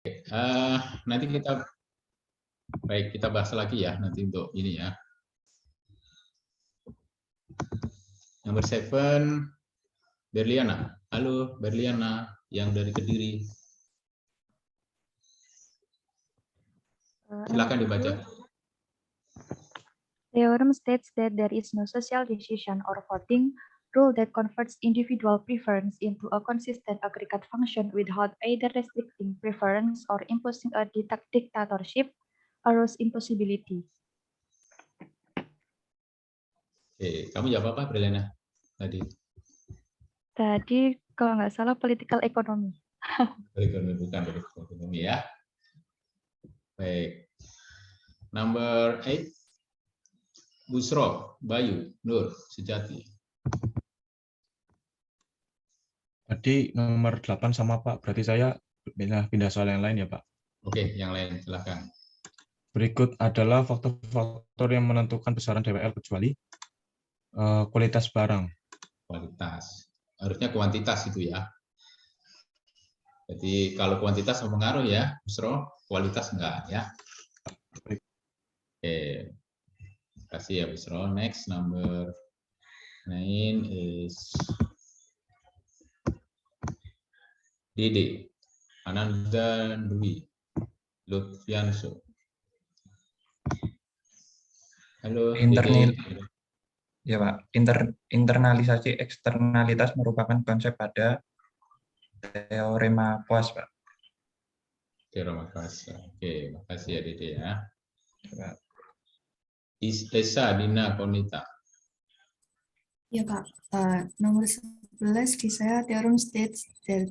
Nanti kita bahas lagi ya nanti untuk ini ya. Nomor 7, Berliana. Halo Berliana yang dari Kediri. Silakan dibaca. Theorem states that there is no social decision or voting rule that converts individual preference into a consistent aggregate function without either restricting preference or imposing a dictatorship or impossibility. Kamu jawab apa, Berliana? Tadi kalau nggak salah political economy. Bukan political economy ya. Baik. Number 8, Busro, Bayu, Nur, Sejati. Tadi nomor 8 sama Pak, berarti saya pindah soal yang lain ya Pak. Oke, yang lain silakan. Berikut adalah faktor-faktor yang menentukan besaran DWL kecuali kualitas barang. Kualitas. Harusnya kuantitas itu ya. Jadi kalau kuantitas mempengaruhi ya, Busro, kualitas enggak ya. Oke. Terima kasih ya Busro. Next, number 9 is Dede, Ananda Dwi, Lutfianso. Halo, Dede. Ya Pak, internalisasi eksternalitas merupakan konsep pada teorema Poisson Pak. Teorema Poisson. Oke, makasih ya Dede ya. Ya, Pak. Esa Dina Konita. Ya Pak, nomor 11 di saya theorem states that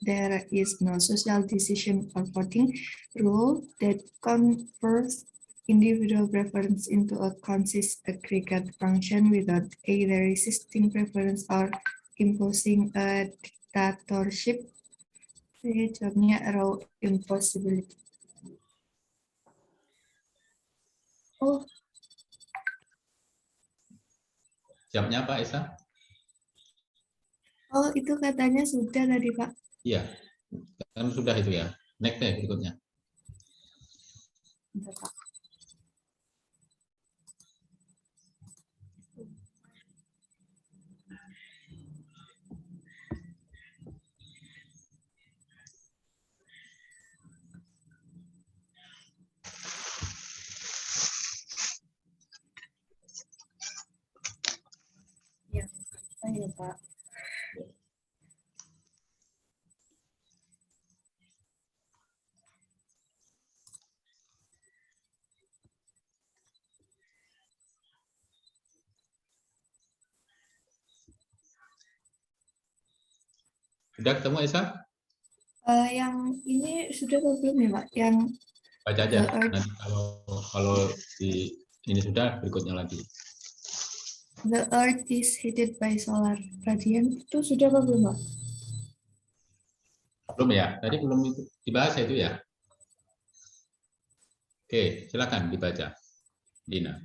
there is no social decision or voting rule that converts individual preference into a consistent aggregate function without either resisting preference or imposing a dictatorship. Jadi jawabnya raw impossibility. Oh, Jawabnya apa, Esa? oh itu katanya sudah tadi Pak. Iya, kan sudah itu ya. Next deh berikutnya. Bentar, Pak. Ya, ya Pak. Sudah ketemu, Esa? Yang ini sudah atau belum ya Pak? Yang Baca aja. Nanti kalau ini sudah, berikutnya lagi. The Earth is heated by solar radiance itu sudah apa belum Pak? Belum ya? Tadi belum dibahas itu ya? Oke, silakan dibaca, Dina.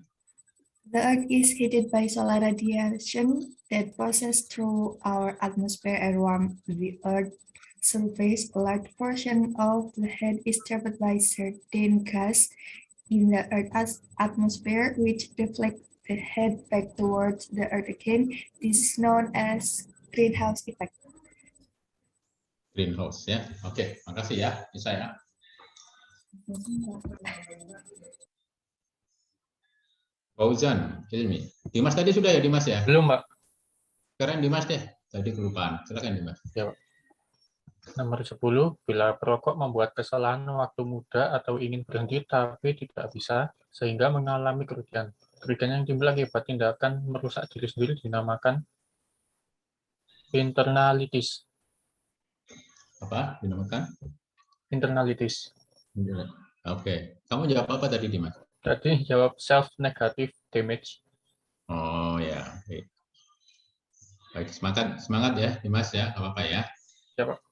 The Earth is heated by solar radiation that passes through our atmosphere and warms the Earth's surface. A large portion of the heat is trapped by certain gas in the Earth's atmosphere, which deflect the heat back towards the Earth again. This is known as greenhouse effect. Greenhouse ya. Oke, makasih ya, Isa ya. Fauzan, Ilmi. Dimas tadi sudah ya, Dimas ya? Belum, Pak. Sekarang Dimas deh. Tadi kelupaan. Silakan Dimas. Ya, Pak. Nomor 10, bila perokok membuat kesalahan waktu muda atau ingin berhenti tapi tidak bisa, sehingga mengalami kerugian. Kerugian yang timbul akibat tindakan merusak diri sendiri dinamakan internalitis. Apa dinamakan? Internalitis. Oke. Kamu jawab apa tadi, Dimas? Tadi jawab self-negative damage. Oh ya. Baik. Baik, semangat ya, Dimas ya. Apa-apa ya. Ya, Pak.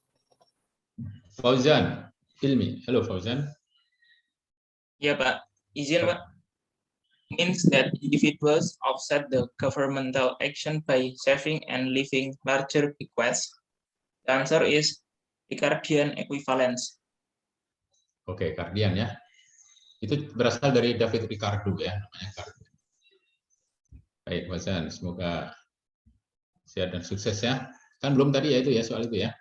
Fauzan, Ilmi. Halo Fauzan. Ya Pak, izin Pak. Means that individuals offset the governmental action by saving and leaving larger bequests. The answer is Ricardian equivalence. Oke, Cardian ya. Itu berasal dari David Ricardo ya, namanya Cardian. Baik, Faizan, semoga sehat dan sukses ya. Kan belum tadi ya itu ya soal itu ya.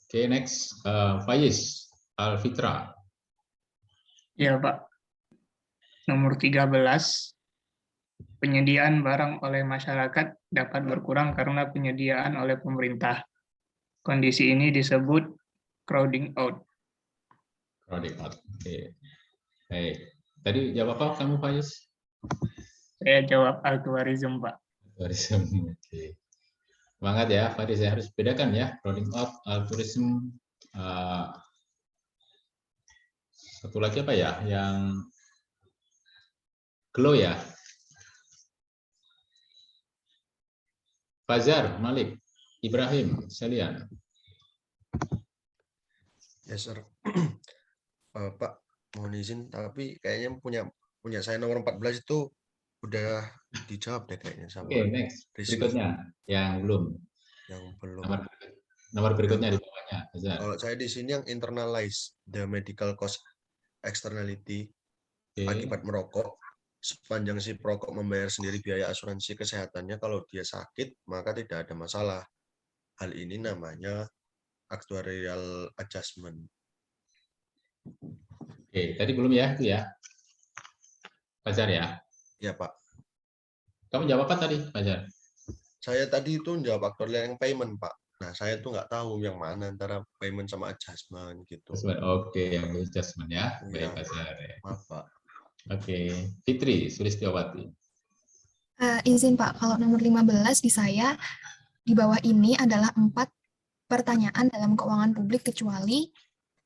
Oke, next, Faiz Alfitra. Ya, Pak. Nomor 13, penyediaan barang oleh masyarakat dapat berkurang karena penyediaan oleh pemerintah. Kondisi ini disebut crowding out. Crowding out. Oke. Baik. Tadi jawab apa kamu, Faiz? Saya jawab altruism, Pak. Altruism. Oke. Semangat ya, Faiz. Saya harus bedakan ya, crowding out, altruism. Satu lagi apa ya? Yang glow ya. Fajar, Malik, Ibrahim, sekalian. Ya, Sir. Pak, mohon izin, tapi kayaknya punya saya nomor 14 itu udah dijawab deh kayaknya sama Oke, next. Rizky. Berikutnya, yang belum. Yang belum. Nomor berikutnya di bawahnya. Fajar. Kalau saya di sini yang internalize the medical cost externality akibat merokok, sepanjang si perokok membayar sendiri biaya asuransi kesehatannya, kalau dia sakit maka tidak ada masalah. Hal ini namanya actuarial adjustment. Oke, tadi belum ya itu ya, Fajar ya? Ya, Pak. Kamu jawab apa tadi, Fajar? Saya tadi itu jawab actuarial yang payment, Pak. Nah, saya tuh nggak tahu yang mana antara payment sama adjustment gitu. Oke, yang adjustment ya. Baik, Ya. Fajar. Maaf, Pak. Oke, Fitri Sulistiawati. Izin Pak, kalau nomor 15 di saya, di bawah ini adalah 4 pertanyaan dalam keuangan publik kecuali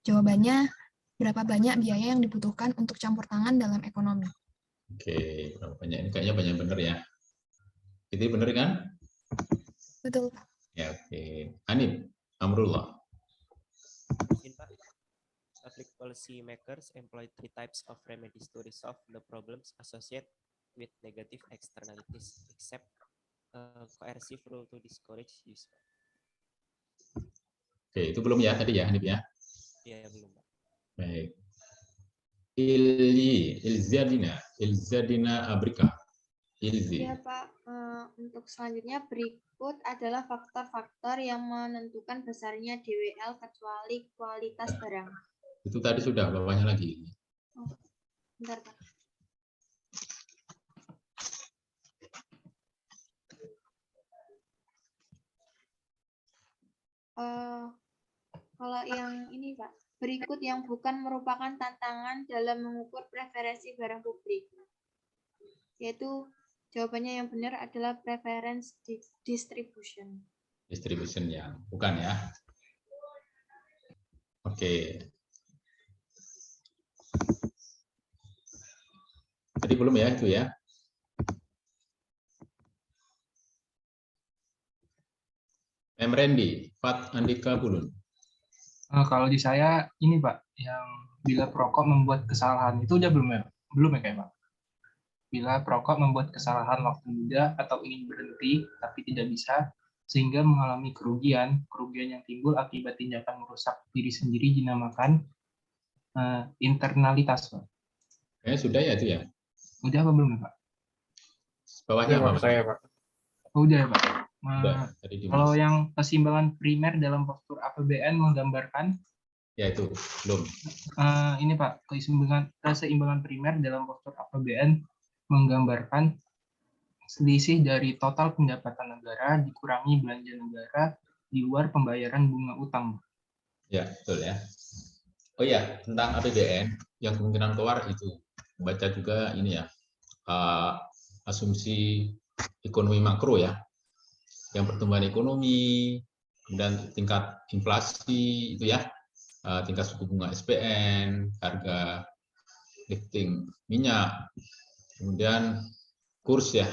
jawabannya berapa banyak biaya yang dibutuhkan untuk campur tangan dalam ekonomi. Oke, berapa banyak? Ini kayaknya banyak bener ya. Itu bener kan? Betul Pak. Ya, oke. Hanif, Amrullah. In fact, public policy makers employ 3 types of remedies to resolve the problems associated with negative externalities, except coercive rule to discourage use. Oke, itu belum ya tadi ya, Hanif ya? Ya, belum, Pak. Baik. Ilzadina Abrika. Ilzi. Ya Pak, untuk selanjutnya berikut adalah faktor-faktor yang menentukan besarnya DWL kecuali kualitas barang. Itu tadi sudah, bawahnya lagi. Oh, bentar Pak. Kalau yang ini Pak, berikut yang bukan merupakan tantangan dalam mengukur preferensi barang publik, yaitu jawabannya yang benar adalah preference distribution. Distribution ya, bukan ya. Oke. Tadi belum ya itu ya. Randy, Fat Andika Bulun. Kalau di saya ini Pak, yang bila perokok membuat kesalahan itu udah belum ya? Belum ya kayak Pak? Bila perokok membuat kesalahan waktu muda atau ingin berhenti tapi tidak bisa, sehingga mengalami kerugian yang timbul akibat tindakan merusak diri sendiri dinamakan internalitas, Pak. Sudah ya itu ya? Udah apa belum ya, Pak? Bawahnya apa? Saya, Pak. Udah ya, Pak. Kalau yang keseimbangan primer dalam postur APBN menggambarkan, ya itu belum. Ini Pak, keseimbangan primer dalam postur APBN menggambarkan selisih dari total pendapatan negara dikurangi belanja negara di luar pembayaran bunga utang. Ya, betul ya. Oh ya, tentang APBN yang kemungkinan keluar itu baca juga ini ya, asumsi ekonomi makro ya, yang pertumbuhan ekonomi, kemudian tingkat inflasi itu ya, tingkat suku bunga SPN, harga lifting minyak, kemudian kurs ya.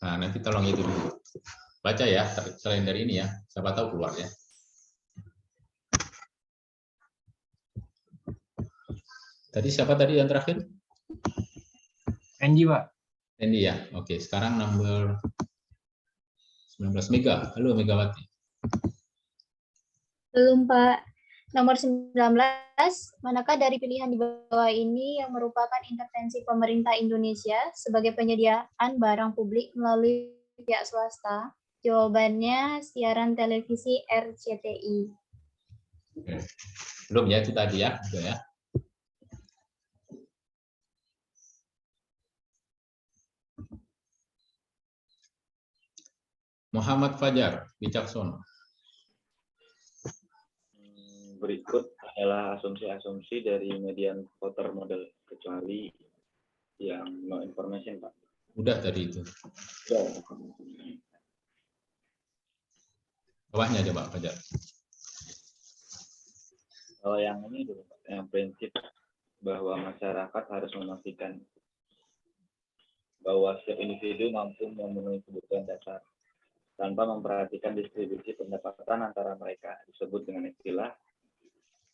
Nah, nanti tolong itu dulu baca ya, selain dari ini ya, siapa tahu keluar ya. Tadi siapa tadi yang terakhir? Andy, Pak. Andy ya. Oke, sekarang nomor 19 Mega. Halo Megawati. Belum Pak. Nomor 19, manakah dari pilihan di bawah ini yang merupakan intervensi pemerintah Indonesia sebagai penyediaan barang publik melalui pihak swasta? Jawabannya siaran televisi RCTI. Belum ya, itu tadi ya. Udah ya. Muhammad Fajar Wicaksono. Berikut adalah asumsi-asumsi dari median voter model kecuali yang no information, Pak. Udah tadi itu. Ya. Bawahnya coba Fajar. Kalau yang ini dulu, Pak, yang prinsip bahwa masyarakat harus memastikan bahwa setiap individu mampu memenuhi kebutuhan dasar tanpa memperhatikan distribusi pendapatan antara mereka, disebut dengan istilah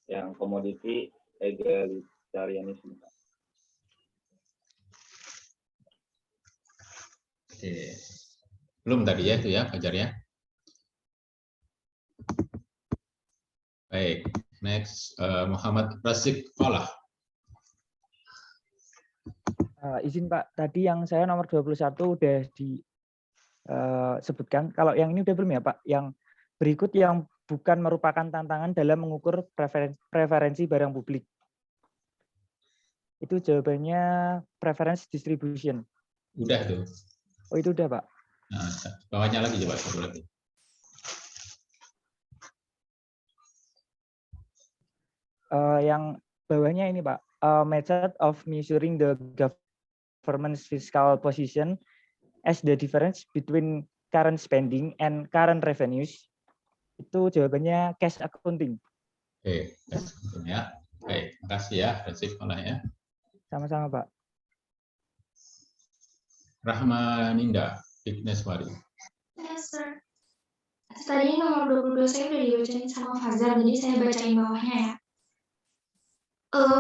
yang komoditi egalitarianisme. Oke. Belum tadi ya itu ya Fajar ya. Baik, next Muhammad Rasik Falah. Izin Pak, tadi yang saya nomor 21 udah disebutkan. Kalau yang ini udah belum ya Pak? Yang berikut yang bukan merupakan tantangan dalam mengukur preferensi barang publik. Itu jawabannya preference distribution. Udah tuh. Oh itu udah Pak. Nah, bawahnya lagi coba satu lagi. Yang bawahnya ini Pak, method of measuring the government's fiscal position as the difference between current spending and current revenues. Itu jawabannya cash accounting. Oke, cash accounting ya. Baik, makasih ya, Rasik Falah ya. Sama-sama Pak. Rahmaninda Igneswari. Yes, sir. Tadi nomor 22 saya udah dibacain sama Fazal, jadi saya bacain bawahnya ya.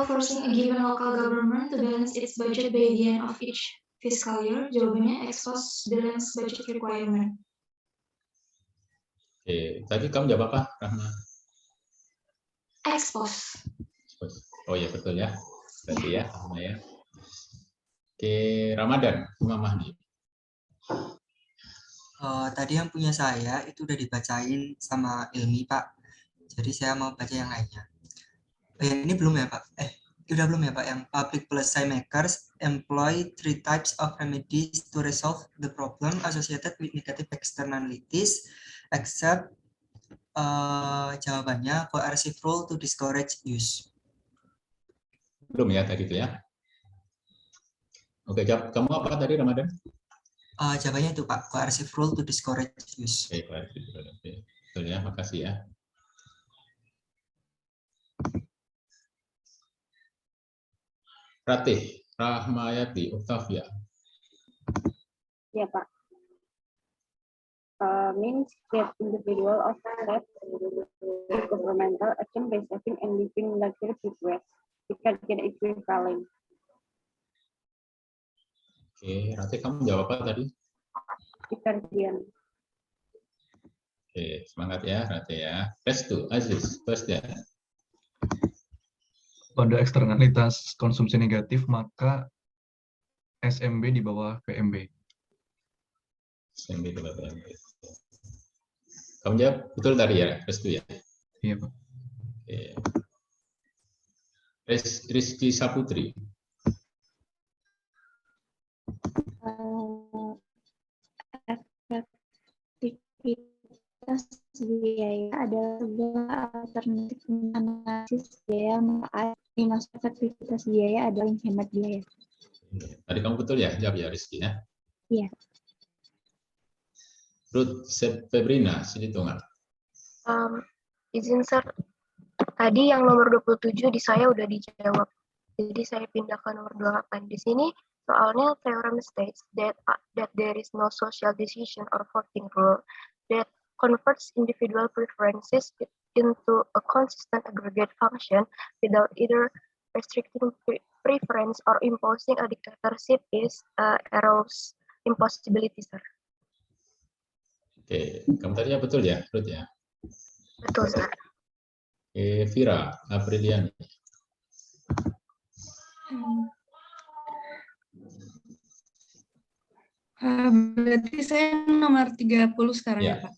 Forcing a given local government to balance its budget by the end of each fiscal year, jawabannya ex post balance budget requirement. Oke, tadi kamu jawab apa, Rahma? Ex post. Oh iya betul ya, tadi ya, Rahma ya. Oke, Ramadan, Imam Mahdi. Tadi yang punya saya itu udah dibacain sama Ilmi Pak, jadi saya mau baca yang lainnya. Ini belum ya Pak? Udah belum ya Pak? Yang public policy makers employ 3 types of remedies to resolve the problem associated with negative externalities, except jawabannya coercive rule to discourage use. Belum ya tadi itu ya? Oke, jawab kamu apa tadi Ramadan? Jawabannya itu Pak, coercive rule to discourage use. Oke, coercive rule. Oke. Betul ya, makasih ya. Ratih Rahmayati Octavia. Ya Pak. Means that individual offset governmental action by saving and living luxury ways. We can get equivalent. Oke, Ratih kamu jawab apa tadi? Detergent. Oke, semangat ya Ratih ya. Restu Aziz, first ya. Pada eksternalitas konsumsi negatif, maka SMB di bawah PMB. SMB di bawah PMB. Kamu jawab betul tadi ya, Restu ya? Iya, Pak. Oke. Rizky Saputri. Efektivitas biaya adalah sebuah alternatif analisis biaya minus efektivitas biaya adalah hemat biaya. Tadi kamu betul ya, jawab ya Rizky ya? Iya. Ruth Febrina, Siditungan. Izin Sir, tadi yang nomor 27 di saya udah dijawab. Jadi saya pindah ke nomor 28. Di sini soalnya theorem states that there is no social decision or voting rule that converts individual preferences into a consistent aggregate function without either restricting preference or imposing a dictatorship is arrows impossibility, Sir. Oke, kamu tadinya betul ya, Ruth ya? Betul, Sir. Vira Apriliani. Berarti saya nomor 30 sekarang ya, Pak.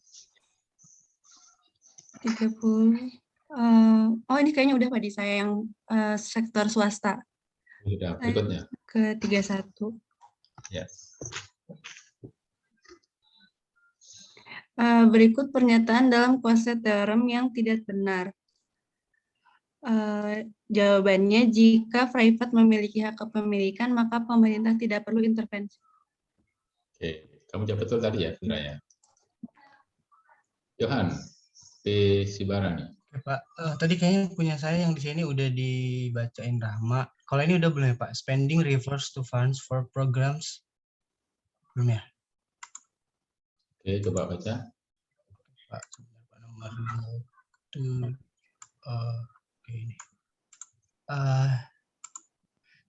30. Oh, ini kayaknya udah Pak di saya yang sektor swasta. Sudah, berikutnya. Ke 31. Ya. Berikut pernyataan dalam kuasa teorem yang tidak benar. Jawabannya, jika private memiliki hak kepemilikan, maka pemerintah tidak perlu intervensi. Oke, kamu jawab betul tadi ya, Vira ya. Johan P. Sibarani. Oke, Pak. Tadi kayaknya punya saya yang di sini udah dibacain Rahma. Kalau ini udah belum ya, Pak? Spending refers to funds for programs. Belum ya? Oke, coba baca. Pak, nomor 2. Oke, ini.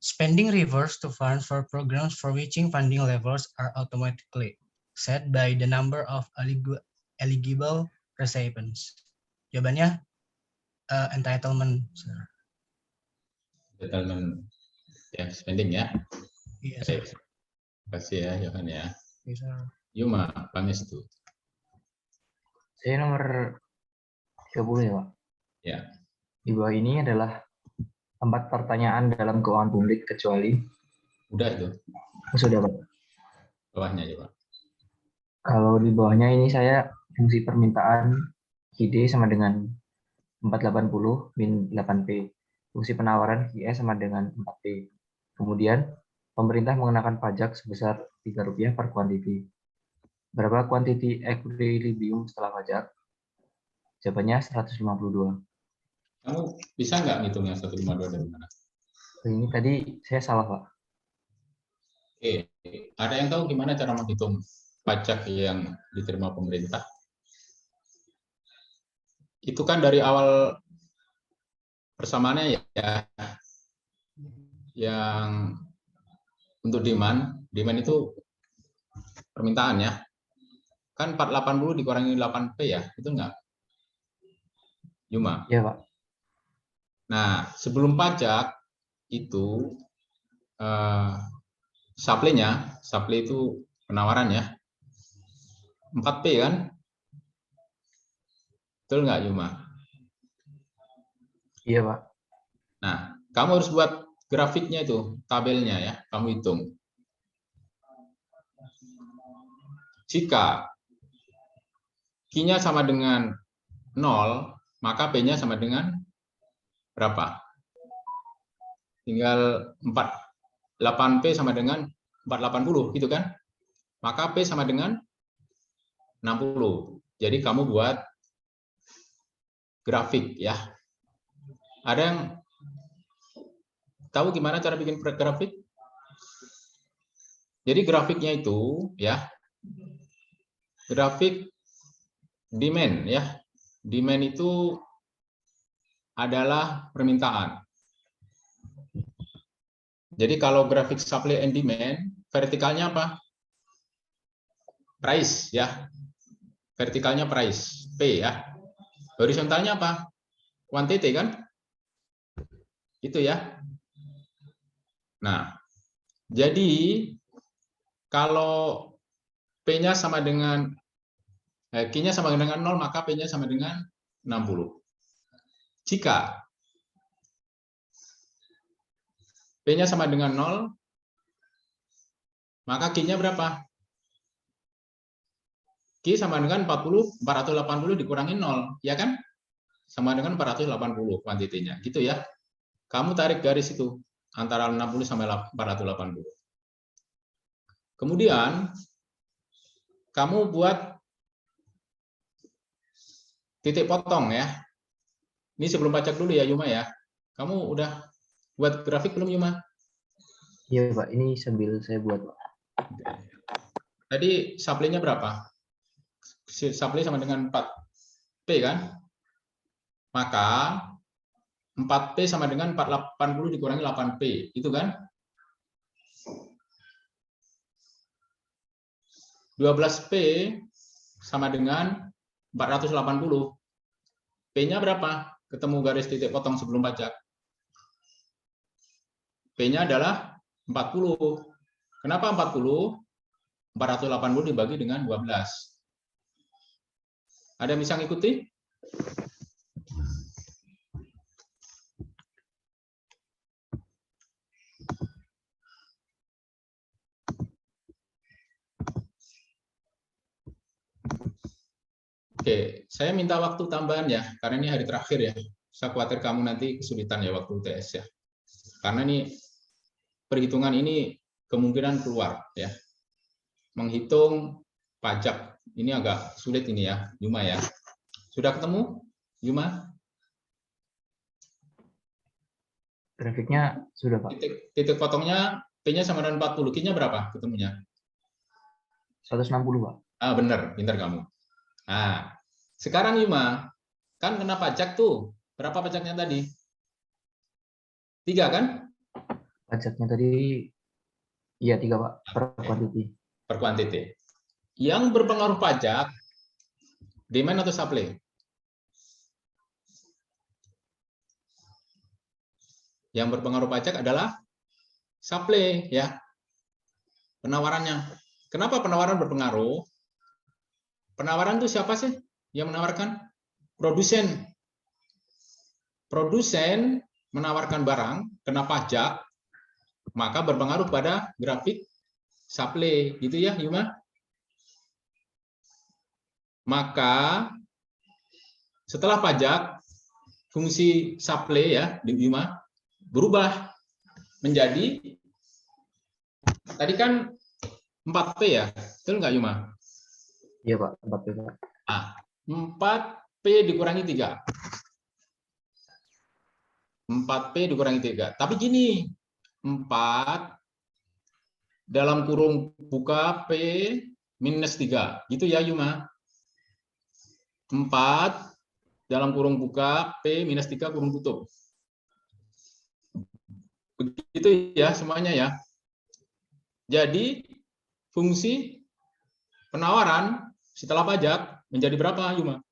Spending refers to funds for programs for which funding levels are automatically set by the number of eligible recipients. Jawabannya entitlement, sir. Entitlement ya, spending ya. Iya, Terima kasih ya, Johan ya. Yes, sir. Yuma Pangestu. Saya nomor 30 ya, Pak. Ya. Di bawah ini adalah 4 pertanyaan dalam keuangan publik kecuali. Udah itu. Sudah, Pak. Bawahnya coba. Kalau di bawahnya ini saya fungsi permintaan ID sama dengan 480 min 8P. Fungsi penawaran QS sama dengan 4P. Kemudian pemerintah mengenakan pajak sebesar Rp3 per kuantiti. Berapa kuantiti equilibrium setelah pajak? Jawabannya 152. Kamu bisa nggak ngitungnya 152 dari mana? Ini tadi saya salah, Pak. Oke, ada yang tahu gimana cara menghitung pajak yang diterima pemerintah? Itu kan dari awal persamaannya ya, yang untuk demand itu permintaan ya. Kan 480 dikurangi 8P ya, itu enggak? Yuma? Iya, Pak. Nah, sebelum pajak itu supply itu penawaran ya, 4P kan? Betul nggak, Yuma? Iya, Pak. Nah, kamu harus buat grafiknya itu, tabelnya ya, kamu hitung. Jika Q-nya sama dengan 0, maka P-nya sama dengan berapa? Tinggal 8P sama dengan 480 gitu kan? Maka P sama dengan 60. Jadi kamu buat grafik ya. Ada yang tahu gimana cara bikin grafik? Jadi grafiknya itu ya, grafik demand ya. Demand itu adalah permintaan. Jadi kalau grafik supply and demand, vertikalnya apa? Price ya. Vertikalnya price, P ya. Horizontalnya apa? Quantity kan? Itu ya. Nah, jadi kalau P-nya sama dengan Q-nya sama dengan 0, maka P-nya sama dengan 60. Jika P-nya sama dengan 0, maka Q-nya berapa? Q sama dengan 480 dikurangi 0, ya kan? Sama dengan 480 kuantitinya, gitu ya. Kamu tarik garis itu, antara 60 sampai 480. Kemudian, kamu buat titik potong ya. Ini sebelum pajak dulu ya, Yuma ya. Kamu udah buat grafik belum, Yuma? Iya, Pak. Ini sambil saya buat, Pak. Tadi supply-nya berapa? Supply sama dengan 4P kan? Maka 4P sama dengan 480 dikurangi 8P. Itu kan? 12P sama dengan 480. P-nya berapa? ketemu garis titik potong sebelum pajak? P-nya adalah 40. Kenapa 40? 480 dibagi dengan 12. Ada yang bisa ngikuti? Oke, saya minta waktu tambahan ya, karena ini hari terakhir ya. Saya khawatir kamu nanti kesulitan ya waktu UTS ya. Karena ini perhitungan ini kemungkinan keluar ya. Menghitung pajak ini agak sulit ini ya, Yuma ya. Sudah ketemu, Yuma? Grafiknya sudah, Pak. Titik potongnya P-nya sama dengan 40. Q-nya berapa ketemunya? 160, Pak. Ah, benar, pintar kamu. Nah, sekarang Yuma, kan kena pajak tuh. Berapa pajaknya tadi? 3 kan? Pajaknya tadi, iya 3, Pak, per quantity. Per quantity. Yang berpengaruh pajak, demand atau supply? Yang berpengaruh pajak adalah supply, ya. Penawarannya. Kenapa penawaran berpengaruh? Penawaran itu siapa sih yang menawarkan? Produsen. Produsen menawarkan barang, kena pajak, maka berpengaruh pada grafik supply, gitu ya, Yuma? Maka setelah pajak, fungsi supply ya, di Yuma, berubah menjadi, tadi kan 4P ya, betul nggak Yuma? Iya Pak, 4P Pak. 4P dikurangi 3. 4P dikurangi 3. Tapi gini, 4 dalam kurung buka P minus 3. Gitu ya Yuma? 4 dalam kurung buka P minus 3 kurung tutup. Begitu ya semuanya ya. Jadi fungsi penawaran setelah pajak menjadi berapa Yuma?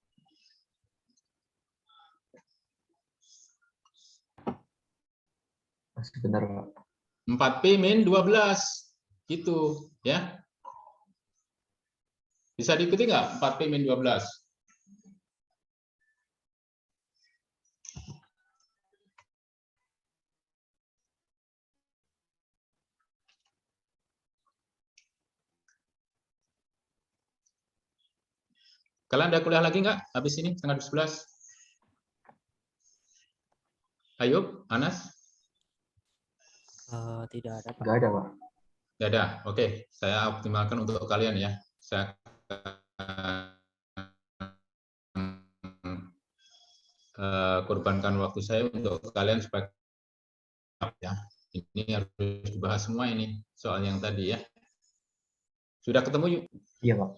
Sebentar Pak. 4P min 12 gitu ya. Bisa diikuti nggak 4P min 12? Kalian ada kuliah lagi nggak habis ini setengah 11? Ayub, Anas? Tidak ada, Pak. Nggak ada, Pak. Tidak ada. Oke, saya optimalkan untuk kalian ya. Saya korbankan waktu saya untuk kalian supaya ya. Ini harus dibahas semua ini soal yang tadi ya. Sudah ketemu yuk? Iya, Pak.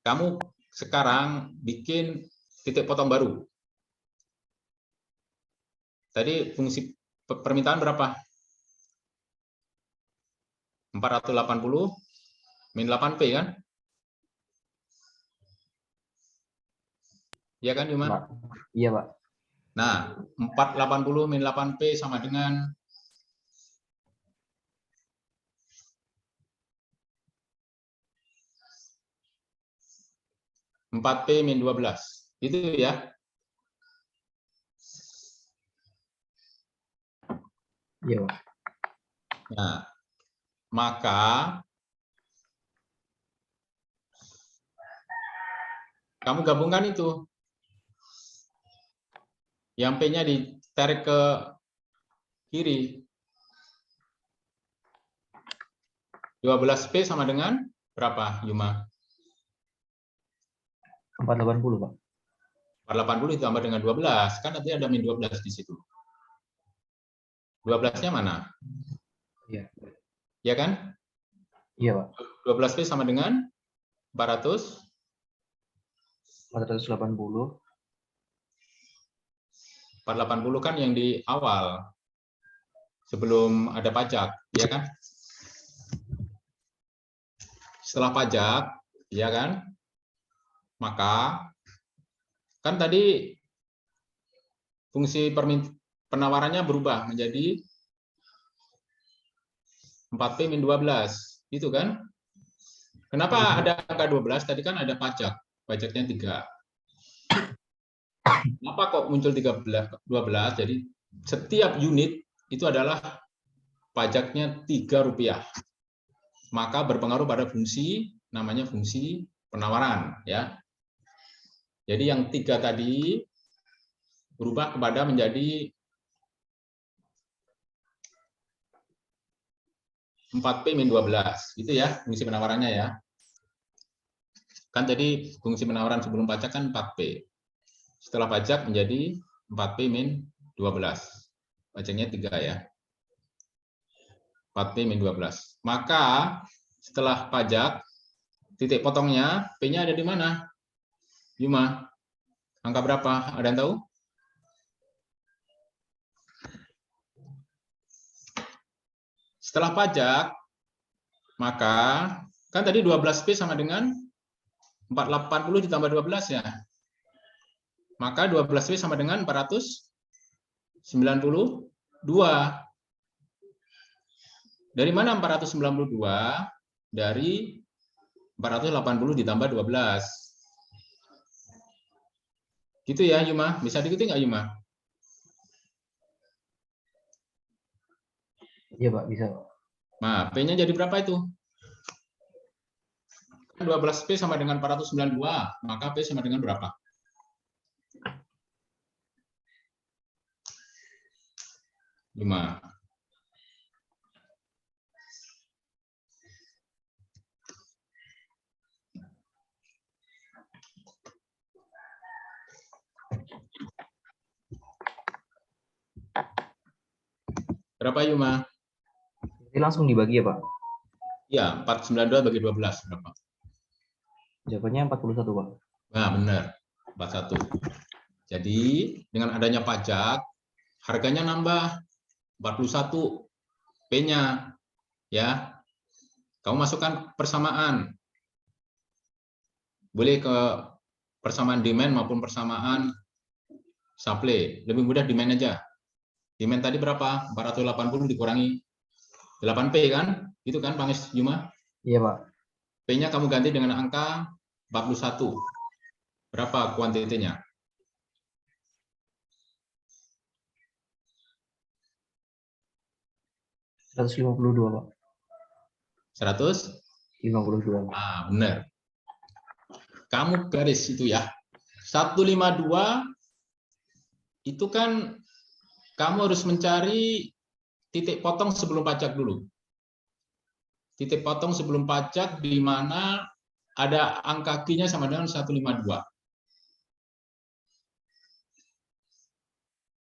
Kamu sekarang bikin titik potong baru. Tadi fungsi permintaan berapa? 480 min 8P kan? Iya kan, Yuma? Iya, Pak. Nah, 480 min 8P sama dengan P min 12. Itu ya. Iya, Pak. Nah, maka kamu gabungkan itu. Yang P-nya ditarik ke kiri. 12P sama dengan berapa, Yuma? 480, Pak. 480 ditambah dengan 12. Kan nanti ada min 12 di situ. 12-nya mana? Iya. Iya kan? Iya, Pak. 12P sama dengan 480. 480 kan yang di awal. Sebelum ada pajak, ya kan? Setelah pajak, ya kan? Maka kan tadi fungsi penawarannya berubah menjadi 4P-12, gitu kan? Kenapa ada angka 12? Tadi kan ada pajak, pajaknya 3. Kenapa kok muncul 12? Jadi setiap unit itu adalah pajaknya Rp3. Maka berpengaruh pada fungsi, namanya fungsi penawaran, ya. Jadi yang 3 tadi berubah kepada menjadi 4P-12, gitu ya fungsi penawarannya ya. Kan tadi fungsi penawaran sebelum pajak kan 4P. Setelah pajak menjadi 4P-12. Pajaknya 3 ya. 4P-12. Maka setelah pajak, titik potongnya P-nya ada di mana? Yuma, angka berapa? Ada yang tahu? Setelah pajak, maka kan tadi 12P sama dengan 480 ditambah 12 ya. Maka 12P sama dengan 492. Dari mana 492? Dari 480 ditambah 12. Gitu ya, Yuma. Bisa diikuti nggak, Yuma? Iya, Pak, bisa. Nah, P-nya jadi berapa itu? 12P sama dengan 492, maka P sama dengan berapa? Lima. Berapa, Yuma? Jadi langsung dibagi ya, Pak? Ya, 492 bagi 12 berapa? Jawabannya 41, Pak. Nah, benar. 41. Jadi, dengan adanya pajak, harganya nambah 41 P-nya. Ya. Kamu masukkan persamaan. Boleh ke persamaan demand maupun persamaan supply. Lebih mudah demand aja. Demand tadi berapa? 480 dikurangi 8P kan? Itu kan, Pangis Yuma? Iya, Pak. P-nya kamu ganti dengan angka 41. Berapa kuantitinya? $152, Pak. 152. Ah, benar. Kamu garis itu ya. 152 itu kan kamu harus mencari titik potong sebelum pajak dulu. Titik potong sebelum pajak di mana ada angka Q-nya sama dengan 152.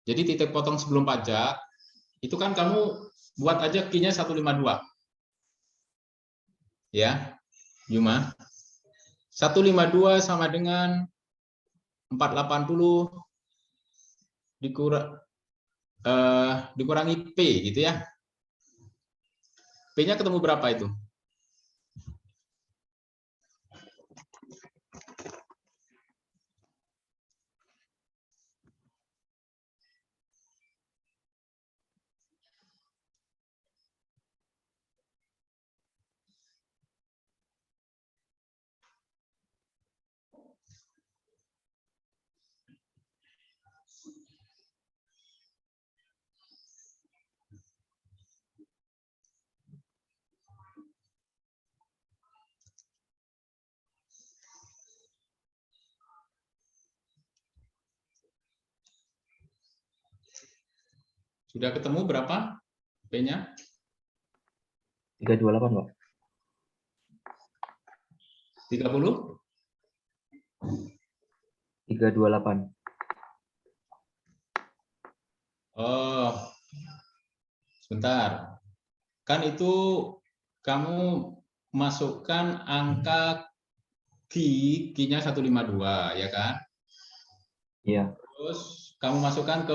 Jadi titik potong sebelum pajak itu kan kamu buat aja Q-nya 152. Ya, Yuma. 152 sama dengan 480 dikurangi P gitu ya. P-nya ketemu berapa itu? Sudah ketemu berapa P-nya? 328, Pak. 30? 328. Oh, sebentar. Kan itu kamu masukkan angka Q-nya 152, ya kan? Iya. Terus kamu masukkan ke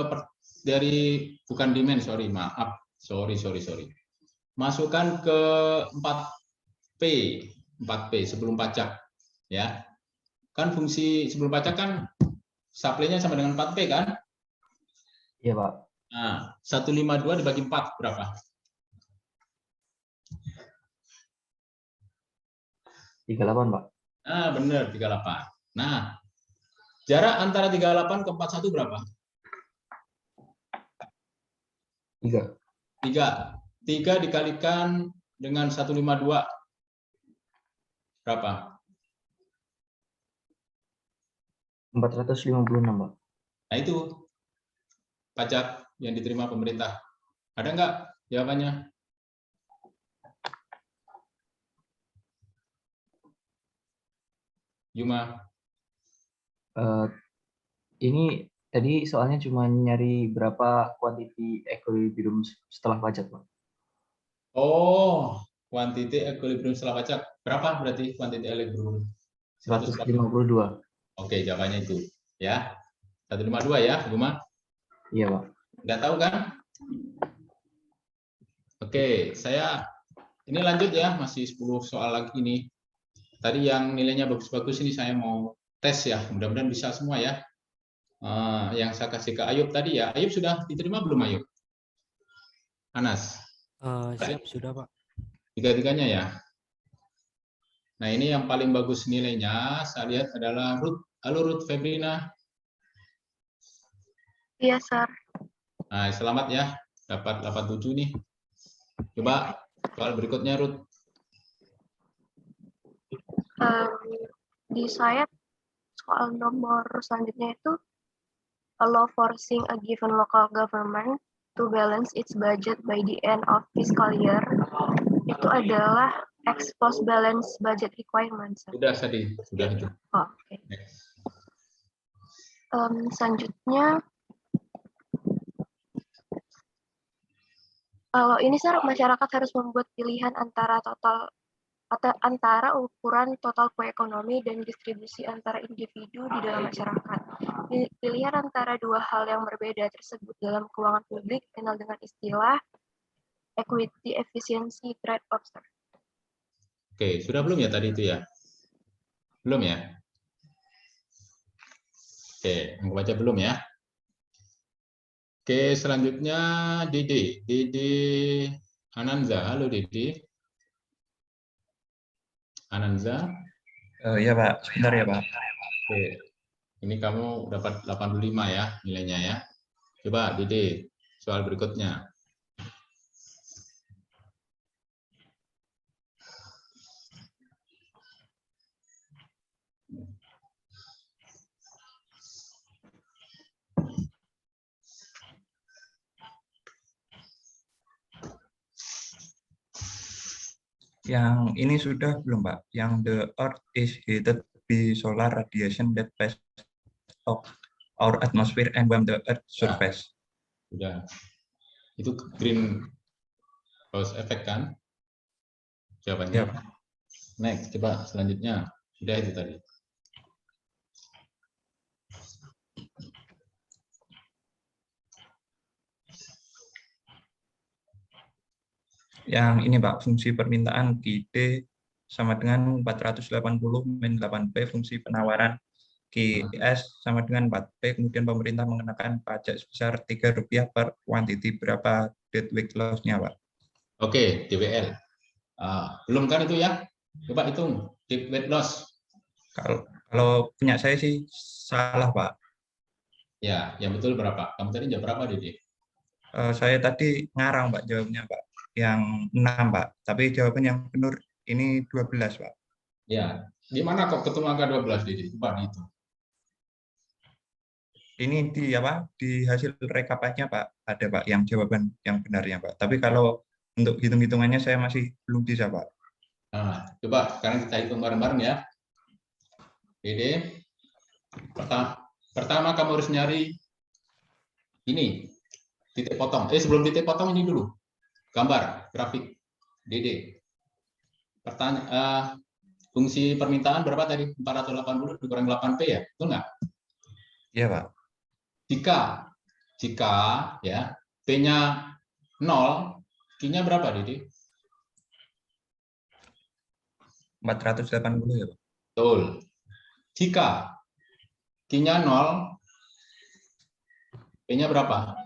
dari bukan demand, sorry, maaf. Sorry. Masukkan ke 4P sebelum pajak, ya. Kan fungsi sebelum pajak kan supply-nya sama dengan 4P kan? Iya, Pak. Nah, 152 dibagi 4 berapa? 38, Pak. Nah, benar 38. Nah, jarak antara 38 ke 41 berapa? 3. 3. 3 dikalikan dengan 152 berapa? 456, Pak. Nah, itu pajak yang diterima pemerintah. Ada nggak jawabannya? Yuma? Ini tadi soalnya cuma nyari berapa quantity equilibrium setelah pajak, Pak. Oh, quantity equilibrium setelah pajak. Berapa berarti quantity equilibrium? 152. Oke, jawabannya itu. Ya, 152 ya, Yuma? Iya, Pak. Nggak tahu kan? Oke, saya ini lanjut ya, masih 10 soal lagi nih. Tadi yang nilainya bagus-bagus ini saya mau tes ya, mudah-mudahan bisa semua ya. Yang saya kasih ke Ayub tadi ya, Ayub sudah diterima belum Ayub? Anas? Siap, sudah Pak. Tiga-tiganya ya. Nah ini yang paling bagus nilainya, saya lihat adalah Ruth. Halo Ruth Febrina. Iya, Sir. Nah, selamat ya, dapat 87 nih. Coba soal berikutnya Ruth. Di saya soal nomor selanjutnya itu a law forcing a given local government to balance its budget by the end of fiscal year itu adalah ex post balance budget requirements. Sudah tadi, sudah itu. Oh, oke. Selanjutnya kalau ini masyarakat harus membuat pilihan antara antara ukuran total kue ekonomi dan distribusi antara individu di dalam masyarakat. Pilihan antara dua hal yang berbeda tersebut dalam keuangan publik dikenal dengan istilah equity efficiency trade-off. Oke, sudah belum ya tadi itu ya? Belum ya? Oke, anggap aja belum ya. Oke, selanjutnya Dede. Dede Ananza. Halo Dede. Ananza. Iya Pak, sebentar ya Pak. Oke, ini kamu dapat 85 ya nilainya ya. Coba Dede, soal berikutnya. Yang ini sudah belum Pak? Yang the earth is heated by solar radiation that passes of our atmosphere and warm the earth surface. Sudah. Itu green house effect kan? Jawabannya. Ya, Next, coba selanjutnya. Sudah itu tadi. Yang ini Pak, fungsi permintaan QD sama dengan 480 min 8P, fungsi penawaran QS sama dengan 4P, kemudian pemerintah mengenakan pajak sebesar Rp3 per quantity. Berapa deadweight loss-nya Pak? Oke, DWL. Belum kan itu ya? Coba hitung deadweight loss. Kalau punya saya sih salah Pak. Ya, yang betul berapa? Kamu tadi jawab berapa, Dede? Saya tadi ngarang Pak jawabnya Pak. Yang 6 Pak, tapi jawaban yang benar ini 12 Pak. Ya, gimana kok ketemu angka 12 Dede? Coba itu. Ini di apa? Di hasil rekapannya Pak, ada Pak yang jawaban yang benarnya Pak. Tapi kalau untuk hitung-hitungannya saya masih belum bisa Pak. Nah, coba sekarang kita hitung bareng-bareng ya. Dede, pertama kamu harus nyari ini titik potong. Sebelum titik potong ini dulu. Gambar, grafik, Dede. Fungsi permintaan berapa tadi? 480 dikurang 8P ya? Betul nggak? Iya, Pak. Jika ya P-nya 0, Q-nya berapa, Dede? 480 ya, Pak. Betul. Jika Q-nya 0, P-nya berapa?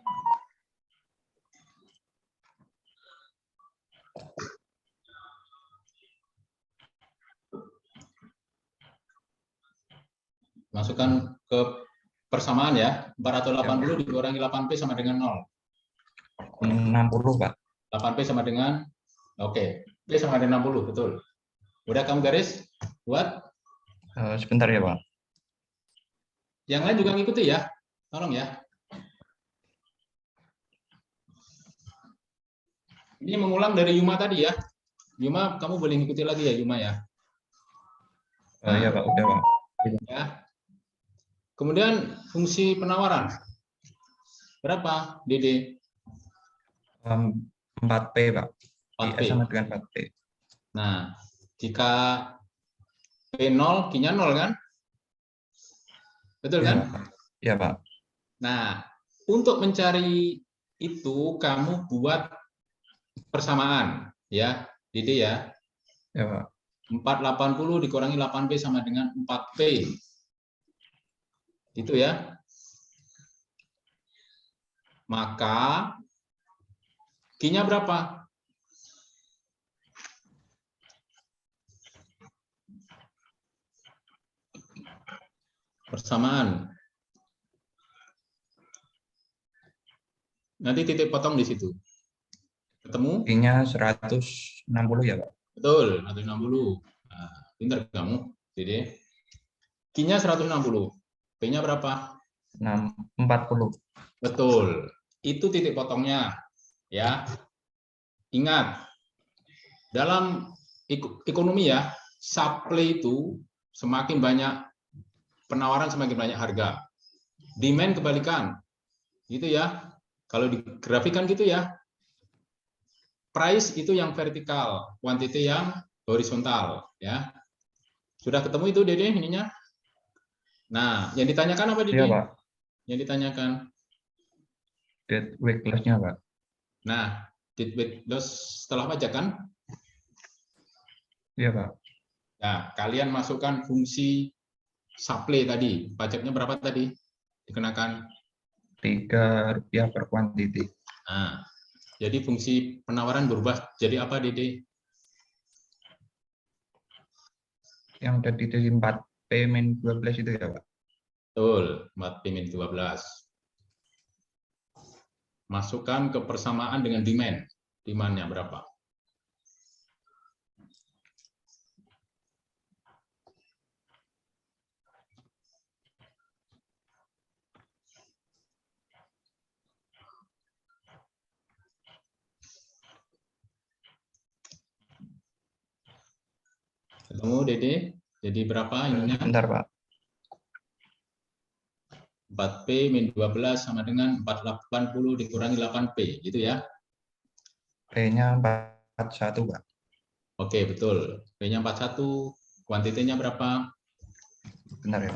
Masukkan ke persamaan ya. 480 dikurangi 8P sama dengan 0. 60, Pak. 8P sama dengan, oke, P sama dengan 60, betul. Udah kamu garis buat? Sebentar ya, Pak. Yang lain juga ngikuti ya, tolong ya. Ini mengulang dari Yuma tadi ya. Yuma, kamu boleh ngikuti lagi ya, Yuma ya. Iya, Pak, udah, Pak. Ya. Kemudian fungsi penawaran. Berapa, Dede? 4P, Pak. 4P. IS sama dengan 4P. Nah, jika P0, Q-nya 0 kan? Betul Ya, kan? Pak. Ya, Pak. Nah, untuk mencari itu kamu buat persamaan ya, Dede ya. Ya, Pak. 480 dikurangi 8P sama dengan 4P. Itu ya. Maka Q-nya berapa? Persamaan. Nanti titik potong di situ. Ketemu? Q-nya 160 ya, Pak. Betul, 160. Nah, pintar kamu, Dede. Q-nya 160. P-nya berapa? 40. Betul. Itu titik potongnya. Ya. Ingat, dalam ekonomi ya, supply itu semakin banyak penawaran semakin banyak harga. Demand kebalikan. Gitu ya. Kalau digrafikan gitu ya. Price itu yang vertikal, quantity yang horizontal ya. Sudah ketemu itu Dede ininya? Nah, yang ditanyakan apa Dede? Iya, Pak. Yang ditanyakan. Dead weight loss-nya, Pak. Nah, dead weight loss setelah pajak kan? Iya, Pak. Nah, kalian masukkan fungsi supply tadi. Pajaknya berapa tadi? Dikenakan Rp3 per quantity. Nah, jadi fungsi penawaran berubah jadi apa, Dede? Yang tadi dari 4P-12 itu ya, Pak? Betul, 4P-12. Masukkan ke persamaan dengan demand. Demand-nya berapa? Ketemu, Dede? Jadi berapa ininya? Bentar, Pak. 4P-12 sama dengan 480 dikurangi 8P, gitu ya? P-nya 41, Pak. Oke, betul. P-nya 41, kuantitinya berapa? Bentar ya.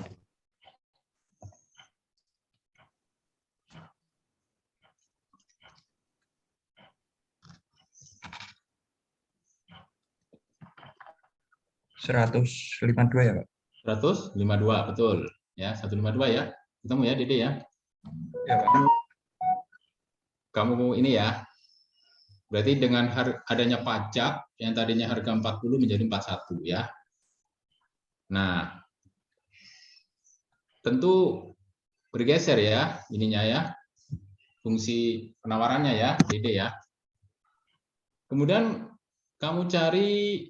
$152 ya, Pak? 152, betul. Ya, 152 ya. Ketemu ya, Dede ya? Ya, Pak. Kamu ini ya, berarti dengan adanya pajak yang tadinya harga 40 menjadi 41 ya. Nah, tentu bergeser ya ininya ya, fungsi penawarannya ya, Dede ya. Kemudian kamu cari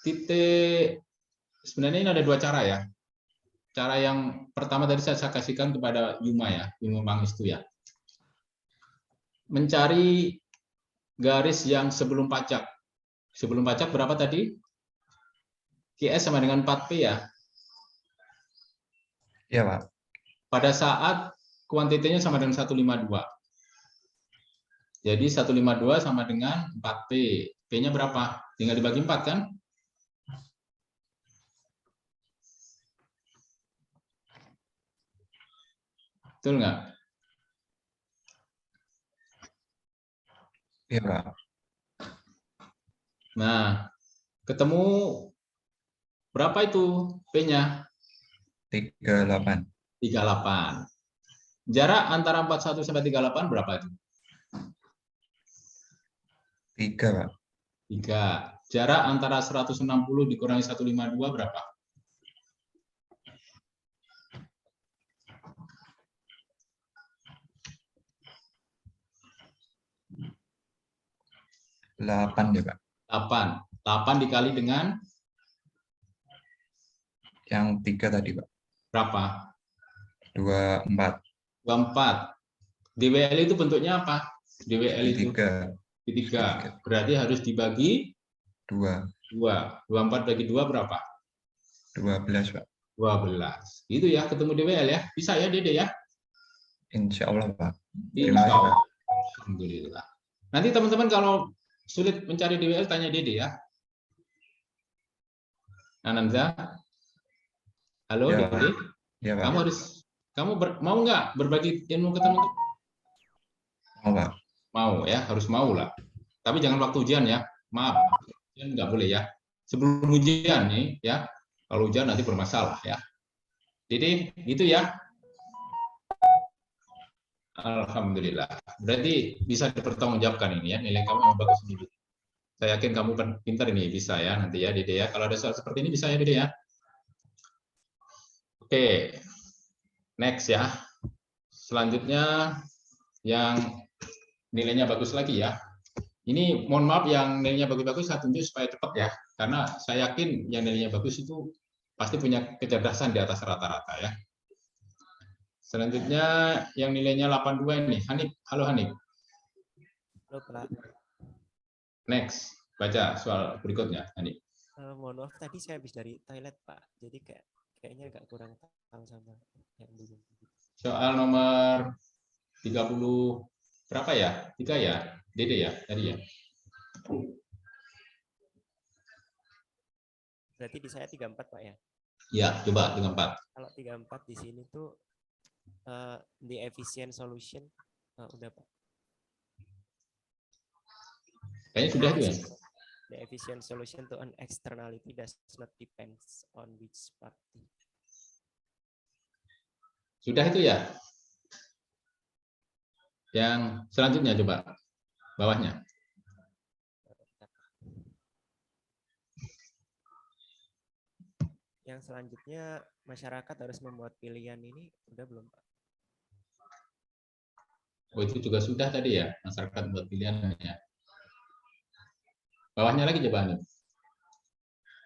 titik, sebenarnya ini ada dua cara ya. Cara yang pertama tadi saya kasihkan kepada Yuma ya, Yuma Pangestu ya. Mencari garis yang sebelum pajak. Sebelum pajak berapa tadi? QS sama dengan 4P ya? Iya, Pak. Pada saat kuantitinya sama dengan 152. Jadi 152 sama dengan 4P. P-nya berapa? Tinggal dibagi 4 kan? Betul nggak? Iya, Pak. Nah, ketemu berapa itu P-nya? 38. 38. Jarak antara 41 sampai 38 berapa itu? 3, Pak. 3. Jarak antara 160 dikurangi 152 berapa? 8 ya, Pak. 8. 8 dikali dengan yang 3 tadi, Pak. berapa? 24. 24. DWL itu bentuknya apa? DWL itu Segitiga. segitiga. Berarti harus dibagi 2. 24 bagi 2 berapa? 12, Pak. 12. Itu ya, ketemu DWL ya. Bisa ya, Dede ya? Insya Allah, Pak. Terima kasih, Pak. Alhamdulillah. Nanti teman-teman kalau sulit mencari DWL, tanya Dede ya. Ananda? Halo, Ya, Dede? ya, Pak. Mau nggak berbagi ilmu ke teman-teman? Mau, Pak. Mau ya, harus mau lah. Tapi jangan waktu ujian ya. Maaf, ujian nggak boleh ya. Sebelum ujian nih ya. Kalau ujian nanti bermasalah ya. Jadi gitu ya. Alhamdulillah. Berarti bisa dipertanggungjawabkan ini ya. Nilai kamu yang bagus ini. Saya yakin kamu pintar ini bisa ya nanti ya, Dede ya. Kalau ada soal seperti ini bisa ya, Dede ya. Oke. Next ya. Selanjutnya yang nilainya bagus lagi ya. Ini mohon maaf yang nilainya bagus-bagus saya tunjuk supaya cepat ya. Karena saya yakin yang nilainya bagus itu pasti punya kecerdasan di atas rata-rata ya. Selanjutnya yang nilainya 82 ini. Hanif, halo Hanif. Halo, Pak. Next, baca soal berikutnya, Hanif. Mohon maaf, tadi saya habis dari toilet, Pak. Jadi kayaknya agak kurang tahu sama yang dulu. Soal nomor 30 berapa ya? 3 ya? Dede ya tadi ya? Berarti di saya 34, Pak ya? Ya, coba 34. Kalau 34 di sini tuh the efficient solution udah, Pak. Kayaknya sudah itu ya. The efficient solution to an externality does not depends on which party. Sudah itu ya. Yang selanjutnya coba bawahnya. Yang selanjutnya masyarakat harus membuat pilihan ini udah belum, Pak? Oh itu juga sudah tadi ya, masyarakat buat pilihannya. Bawahnya lagi coba nih.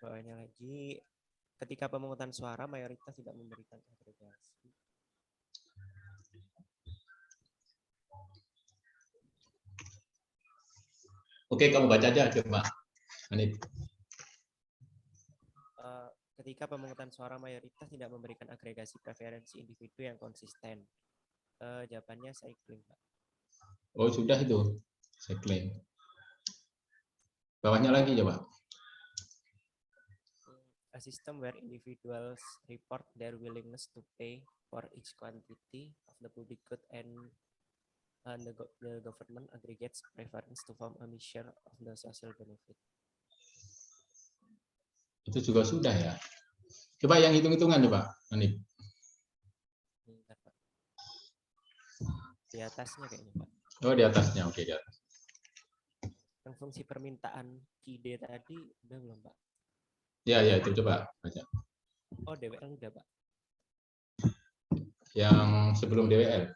Bawahnya lagi, ketika pemungutan suara mayoritas tidak memberikan agregasi. Oke, kamu baca aja coba. Hanif. Ketika pemungutan suara mayoritas tidak memberikan agregasi preferensi individu yang konsisten. Jawabannya cycling, Pak. Oh sudah itu, cycling. Bawahnya lagi coba. A system where individuals report their willingness to pay for each quantity of the public good and the government aggregates preference to form a measure of the social benefit. Itu juga sudah ya. Coba yang hitung-hitungan coba, Hanif. Di atasnya kayaknya, Pak. Oh di atasnya, oke di atas. Yang fungsi permintaan KID tadi udah belum, Pak? Ya itu coba baca. Oh DWL udah, Pak. Yang sebelum DWL.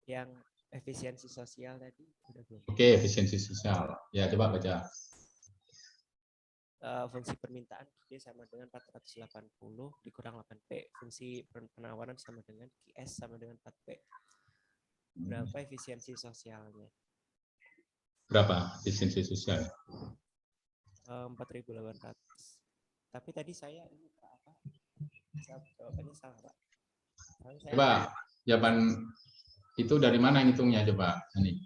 Yang efisiensi sosial tadi udah belum? Oke, efisiensi sosial. Ya coba baca. Fungsi permintaan QD sama dengan 480 dikurang 8P. Fungsi penawaran sama dengan QS sama dengan 4P. Berapa efisiensi sosialnya? Berapa efisiensi sosial? 4.800. Tapi tadi saya ini apa? Jawabannya salah, Pak. Coba jawaban itu dari mana ngitungnya coba, ini?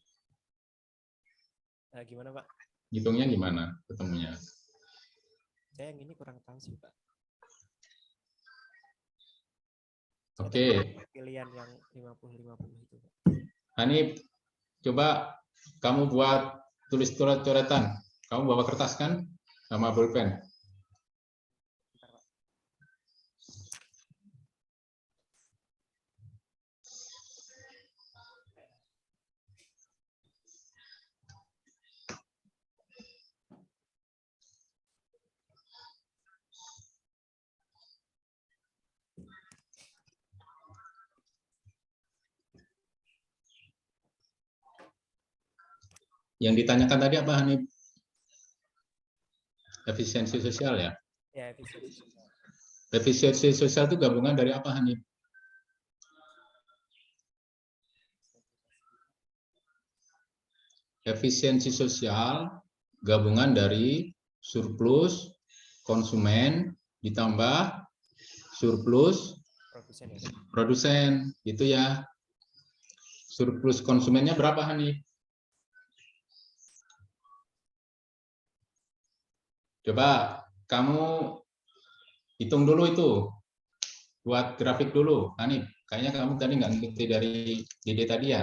Gimana, Pak? Ngitungnya gimana ketemunya? Saya yang ini kurang tahu sih, Pak. Oke. Pilihan yang 50-50 itu, Pak. Hanif, coba kamu buat tulis coretan. Kamu bawa kertas kan? Sama pulpen. Yang ditanyakan tadi apa, Hanif? Efisiensi sosial ya? Ya, efisiensi sosial. Efisiensi sosial itu gabungan dari apa, Hanif? Efisiensi sosial gabungan dari surplus konsumen ditambah surplus Produsen ya. produsen, itu ya. Surplus konsumennya berapa, Hanif? Coba kamu hitung dulu itu. Buat grafik dulu, Hanif. Kayaknya kamu tadi nggak ngikuti dari Dede tadi ya?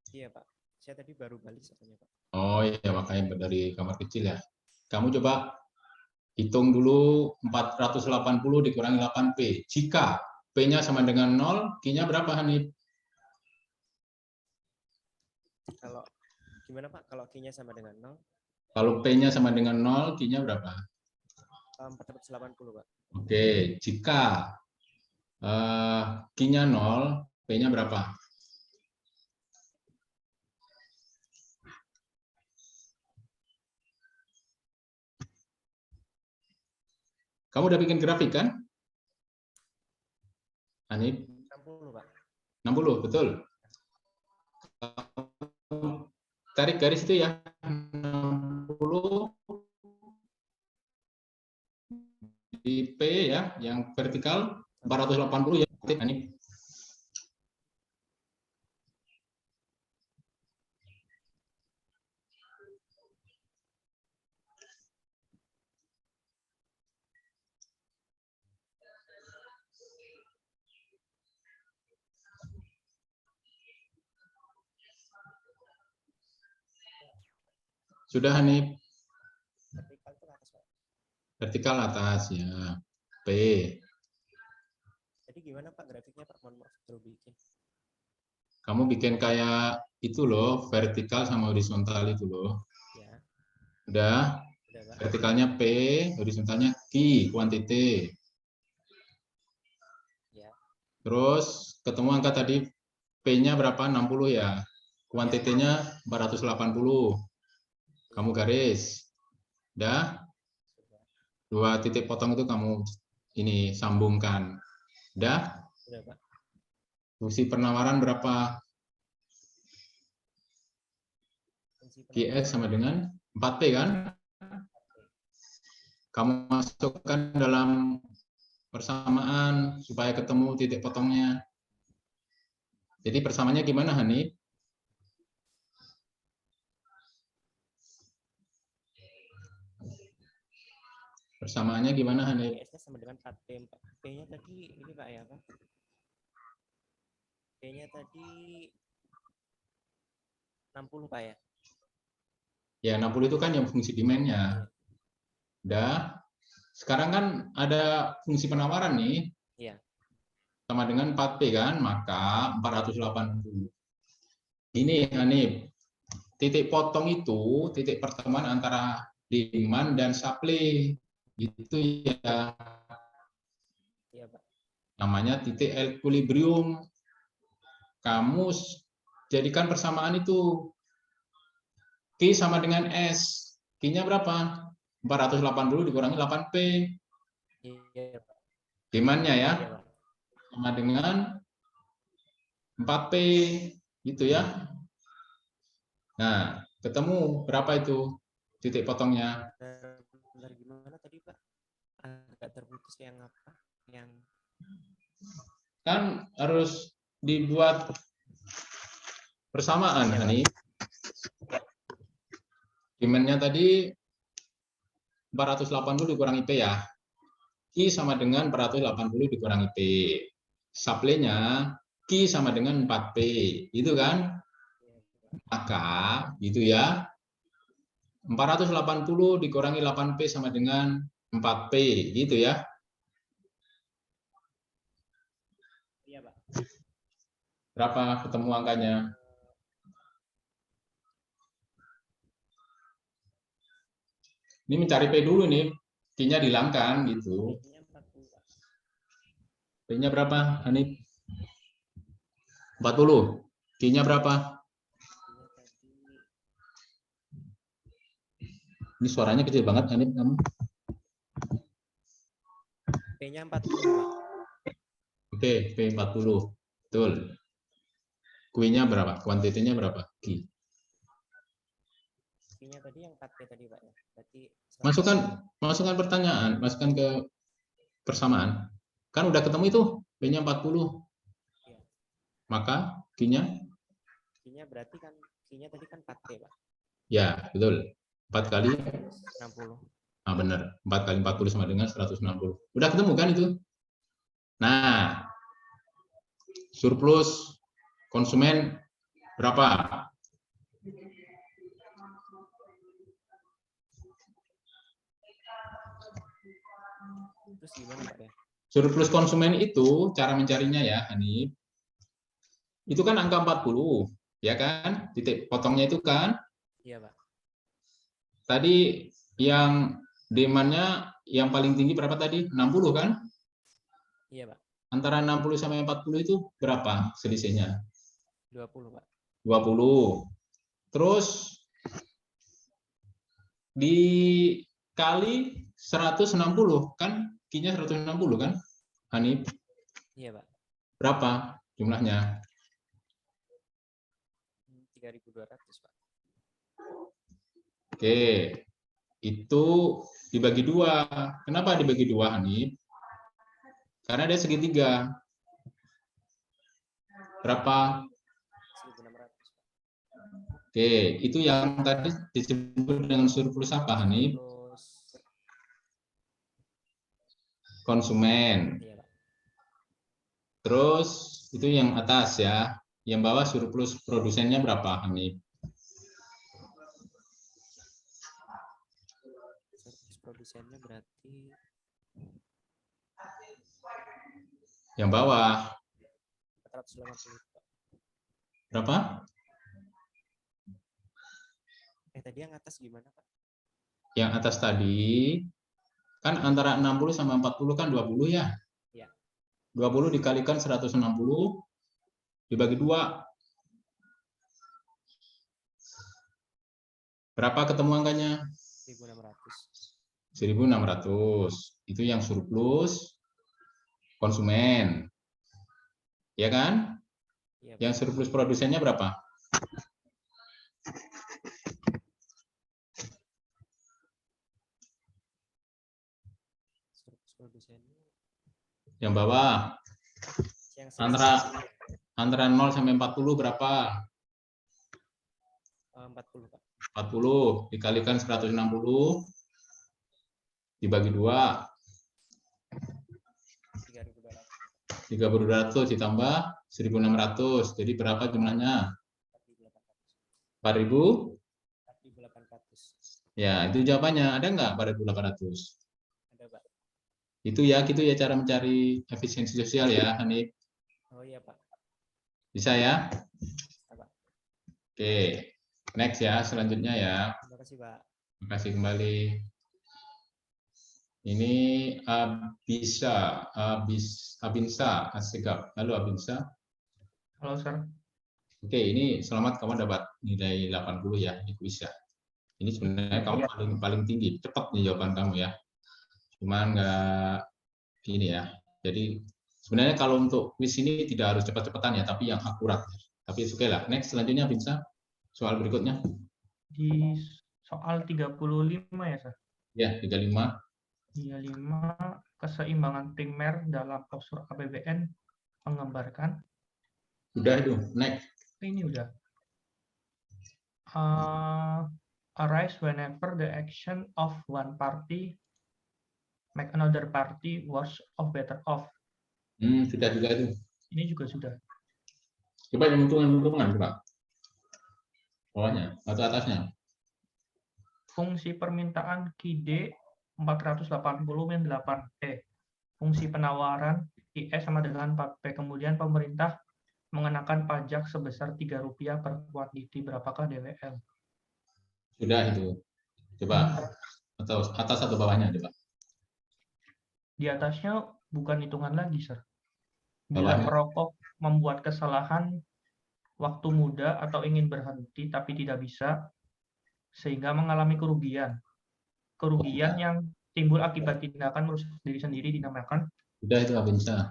Iya, Pak. Saya tadi baru balik soalnya, Pak. Oh iya, makanya dari kamar kecil ya. Kamu coba hitung dulu 480 dikurangi 8P. Jika P-nya sama dengan 0, Q-nya berapa, Hanif? Kalau gimana, Pak? Kalau Q-nya sama dengan 0? Kalau P-nya sama dengan 0, Q-nya berapa? 480, Pak. Oke, jika Q-nya 0, P-nya berapa? Kamu udah bikin grafik kan? Hanif? 60, Pak. 60, betul. Tarik garis itu ya. 60 di P ya, yang vertikal 480 ya. Hanif. Sudah, Hanif? Vertikal itu atas, Pak. Vertikal atas ya. P. Jadi gimana, Pak, grafiknya, Pak? Mohon maaf, baru bikin. Kamu bikin kayak itu loh, vertikal sama horizontal itu loh. Ya. Udah? Udah, Pak. Vertikalnya P, horizontalnya Q, kuantiti. Ya. Terus ketemu angka tadi P-nya berapa? 60 ya. Kuantitinya 480. Kamu garis. Udah? Dua titik potong itu kamu ini sambungkan. Udah? Udah, Pak. Fungsi penawaran berapa? Fungsi QS sama dengan 4P kan? Kamu masukkan dalam persamaan supaya ketemu titik potongnya. Jadi persamaannya gimana, Hanif? Persamaannya gimana, Hanif? PS-nya sama dengan 4P. P-nya tadi ini, Pak, ya, Pak? P-nya tadi 60, Pak, ya? Ya, 60 itu kan yang fungsi demand-nya. Udah. Sekarang kan ada fungsi penawaran nih. Iya. Sama dengan 4P kan, maka 480. Ini, Hanif. Titik potong itu titik pertemuan antara demand dan supply. Itu ya. Iya, Pak. Namanya titik equilibrium. Kamu jadikan persamaan itu. Q sama dengan S. Q-nya berapa? 480 dikurangi 8P. Iya, Pak. Demand-nya ya. Iya, Pak. Sama dengan 4P. Gitu ya. Nah, ketemu berapa itu titik potongnya? Bentar, gimana tadi, Pak? Agak terputus yang apa? Yang Kan harus dibuat persamaan, Hani. Demand-nya tadi 480 dikurangi P ya. Q sama dengan 480 dikurangi P. Supply-nya Q sama dengan 4P. Itu kan? Maka, gitu ya. 480 dikurangi 8P sama dengan 4P. Gitu ya. Iya, Pak. Berapa ketemu angkanya? Ini mencari P dulu nih, Q-nya dihilangkan gitu. P-nya berapa, Hanif? 40. Q-nya berapa? Ini suaranya kecil banget, Hanif, kamu. P-nya 40, Pak. Oke, P40. Betul. Q-nya berapa? Kuantitinya berapa? Q. Q-nya tadi yang 4P tadi, Pak. Ya. Berarti Masukkan pertanyaan, masukkan ke persamaan. Kan udah ketemu itu, P-nya 40. Ya. Maka Q-nya? Q-nya berarti kan, Q-nya tadi kan 4P, Pak. Ya, betul. 4 kali 60. Nah, benar. 4 kali 40 sama dengan 160. Udah ketemu kan itu? Nah, surplus konsumen berapa? Terus gimana, Pak, ya? Surplus konsumen itu, cara mencarinya ya, Hanif. Itu kan angka 40, ya kan? Titik potongnya itu kan? Iya, Pak. Tadi yang demand-nya yang paling tinggi berapa tadi? 60 kan? Iya, Pak. Antara 60 sampai 40 itu berapa selisihnya? 20, Pak. 20. Terus dikali 160 kan? Q-nya 160 kan? Hanif? Iya, Pak. Berapa jumlahnya? 3.200, Pak. Oke. Itu dibagi 2. Kenapa dibagi 2, Hanif? Karena dia segitiga. Berapa? 1.600. Oke, itu yang tadi disebut dengan surplus apa, Hanif? Konsumen. Iya, Pak. Terus itu yang atas ya. Yang bawah surplus produsennya berapa, Hanif? Surplus produsennya berarti Yang bawah 480, Pak. berapa? Tadi yang atas gimana, Pak? Yang atas tadi kan antara 60 sama 40 kan 20 ya? Iya. 20 dikalikan 160 dibagi 2. Berapa ketemu angkanya? 1.600. 1.600. Itu yang surplus konsumen. Ya kan? Iya, Pak. Yang surplus produsennya berapa? Surplus produsennya Yang bawah. yang Antara 0 sampai 40 berapa? 40, Pak. 40 dikalikan 160 dibagi 2. 3.200 ditambah 1.600. Jadi berapa jumlahnya? 4.000? 4.800. Ya, itu jawabannya. Ada nggak 4.800? Ada, Pak. Itu ya cara mencari efisiensi sosial ya, Hanif. Oh iya, Pak. Bisa ya? Bisa, Pak. Oke, next ya, selanjutnya ya. Terima kasih, Pak. Terima kasih kembali. Ini Abinsa Asegaf. Halo Abinsa. Halo, Sir. Oke, ini selamat kamu dapat nilai 80 ya di kuis ya. Ini sebenarnya kamu paling tinggi, cepat nih jawaban kamu ya. Cuman nggak ini ya. Jadi sebenarnya kalau untuk kuis ini tidak harus cepat-cepatan ya, tapi yang akurat. Tapi oke lah. Next selanjutnya Abinsa. Soal berikutnya. Di soal 35 ya, Sir? Ya, 35. 35, keseimbangan primer dalam postur APBN menggambarkan. Udah itu, next. Ini udah. Arise whenever the action of one party make another party worse or better off. Sudah juga itu. Ini juga sudah. Coba yang untungan coba. Bawahnya atau atasnya. Fungsi permintaan KID 480-8P. Fungsi penawaran IS sama dengan 4P. Kemudian pemerintah mengenakan pajak sebesar Rp3 per kuantiti. Berapakah DWL? Sudah itu. Coba atau atas atau bawahnya coba. Di atasnya bukan hitungan lagi, Sir. Bila perokok membuat kesalahan waktu muda atau ingin berhenti tapi tidak bisa, sehingga mengalami kerugian, kerugian yang timbul akibat tindakan merusak diri sendiri dinamakan? Udah itu Abinsa.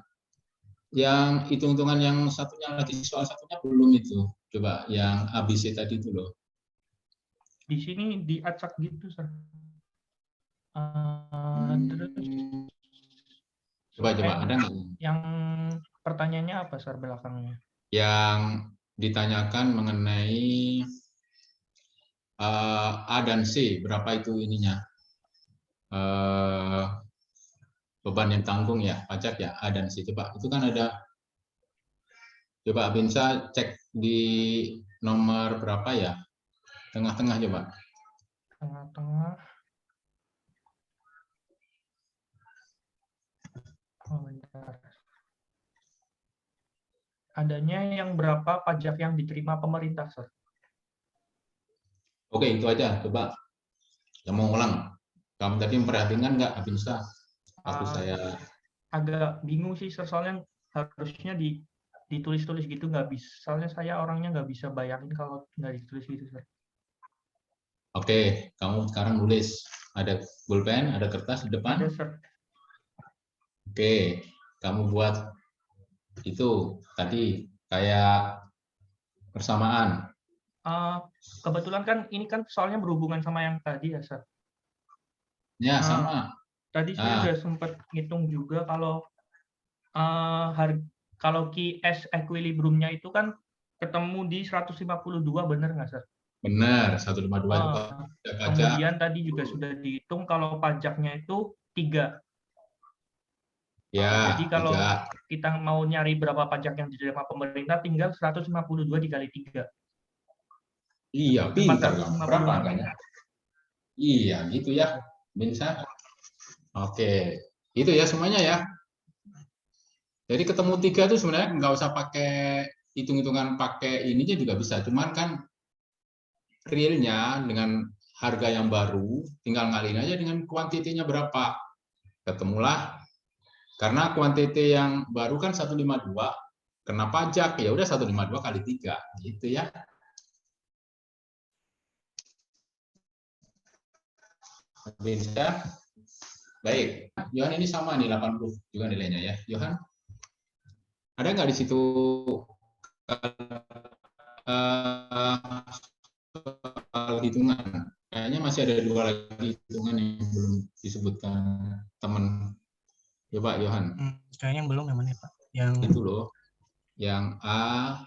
Yang hitung-hitungan yang satunya lagi, soal satunya belum itu. Coba yang ABC tadi itu loh. Di sini diacak gitu, Sir. Terus Coba ada nggak? Yang pertanyaannya apa, Sir, belakangnya? Yang ditanyakan mengenai A dan C, berapa itu ininya? Beban yang tanggung ya, pajak ya, A dan C. Coba, itu kan ada. Coba Abinsa cek di nomor berapa ya? Tengah-tengah coba. Tengah-tengah. Oh, bentar. Adanya yang berapa pajak yang diterima pemerintah, Sir? Oke, itu aja. Coba. Yang mau ulang. Kamu tadi memperhatikan nggak, Abinsa? Aku saya agak bingung sih, Sir, soalnya harusnya ditulis-tulis gitu nggak bisa. Soalnya saya orangnya nggak bisa bayangin kalau nggak ditulis gitu, Sir. Oke, kamu sekarang nulis. Ada pulpen, ada kertas di depan? Ada, Sir. Oke, kamu buat itu tadi kayak persamaan. Kebetulan kan ini kan soalnya berhubungan sama yang tadi ya, Sir. Ya, sama. Tadi saya udah sempat ngitung juga kalau kalau QS equilibriumnya itu kan ketemu di 152, benar nggak, Sir? Benar, 152 juga. Kemudian tadi juga sudah dihitung kalau pajaknya itu 3. Ya, jadi kalau kita mau nyari berapa pajak yang diterima pemerintah, tinggal 152 dikali 3. Iya, pintar kamu. Berapa angkanya? Iya, gitu ya. Bisa. Oke, itu ya semuanya ya. Jadi ketemu 3 itu sebenarnya nggak usah pakai hitung-hitungan pakai ininya juga bisa. Cuman kan realnya dengan harga yang baru, tinggal ngalihin aja dengan kuantitinya berapa. Ketemulah. Karena kuantiti yang baru kan 152, kena pajak, ya udah 152 kali 3, gitu ya. Bisa. Baik, Yohan ini sama nih 80 juga nilainya ya. Yohan, ada nggak di situ soal hitungan? Kayaknya masih ada 2 lagi hitungan yang belum disebutkan teman. Coba Yohan. Kayaknya yang belum, yang mana Pak? Yang itu loh. Yang A,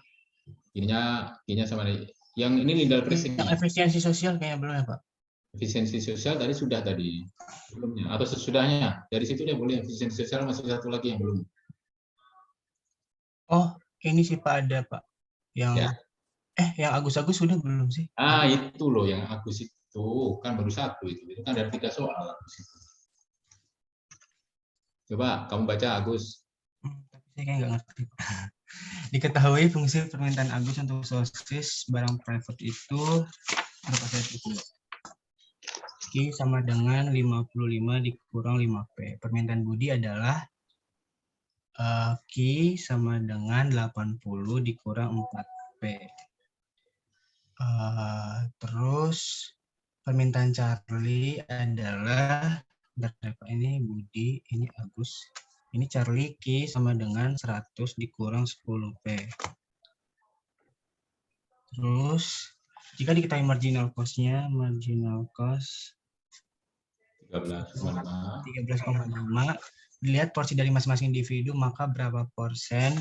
ininya sama nih. Yang ini Lindal Prising. Yang efisiensi sosial kayaknya belum ya Pak? Efisiensi sosial tadi sudah tadi. Sebelumnya. Atau sesudahnya. Dari situ dia boleh. Efisiensi sosial masih satu lagi yang belum. Oh, ini sih Pak ada Pak. Yang yang Agus-Agus sudah belum sih? Itu loh yang Agus itu. Kan baru 1 itu. Itu kan ada 3 soal Agus itu. Coba kamu baca Agus. Tapi saya kayak nggak ngerti. Diketahui fungsi permintaan Agus untuk sosis barang private itu berapa saya itu? Q sama dengan 55 dikurang 5P. Permintaan Budi adalah Q sama dengan 80 dikurang 4P. Terus permintaan Charlie adalah ini Budi, ini Agus, ini Charlie, Q sama dengan 100 dikurang 10P. Terus jika diketahui marginal cost-nya, marginal cost 13,5, dilihat porsi dari masing-masing individu, maka berapa persen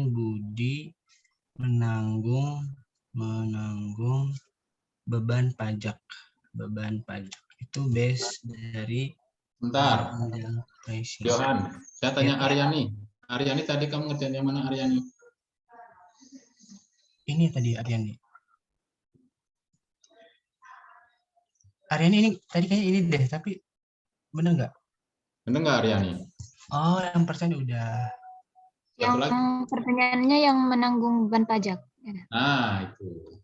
Budi menanggung beban pajak. Itu base dari Bentar. Yohan, saya tanya Aryani. Aryani tadi kamu ngerjain yang mana Aryani? Ini tadi Aryani. Aryani ini tadi kayaknya ini deh, tapi bener nggak? Bener nggak Aryani? Oh, yang persen udah. Yang pertanyaannya yang menanggung beban pajak. Nah, itu.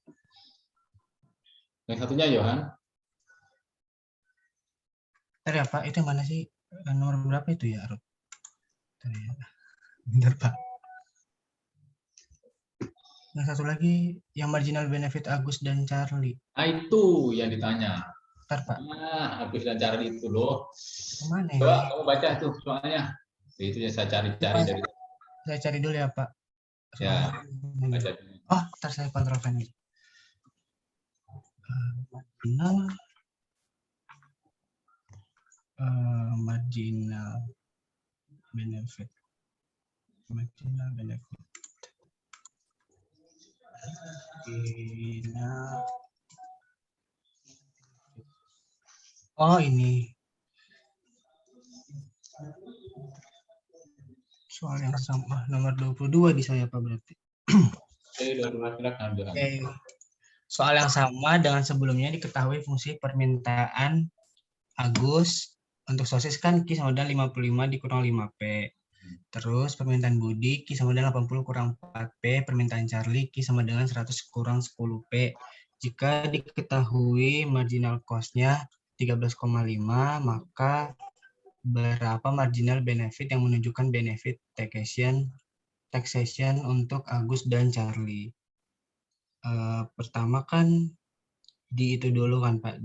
Yang satunya Yohan. Tadi apa? Itu yang mana sih? Nomor berapa itu ya, Rup? Bentar, Pak. Yang satu lagi, yang marginal benefit Agus dan Charlie. Nah, itu yang ditanya. Bentar, Pak. Nah, habis dan cari itu loh. Kemana Coba ini? kamu baca tuh soalnya. Itu yang saya cari-cari Pak, dari. saya cari dulu ya, Pak. Ya, Soalnya baca dulu. oh, ntar saya kontrol ini. Marginal benefit. Marginal benefit. Oh, ini. Soal yang sama, nomor 22 di saya, Pak, berarti. Oke. Soal yang sama dengan sebelumnya diketahui fungsi permintaan Agus untuk sosis kan Q sama dengan 55 dikurang 5P. Terus permintaan Budi Q sama dengan 80 kurang 4P, permintaan Charlie Q sama dengan 100 kurang 10P. Jika diketahui marginal cost-nya 13,5, maka berapa marginal benefit yang menunjukkan benefit taxation untuk Agus dan Charlie. Pertama kan di itu dulu kan Pak,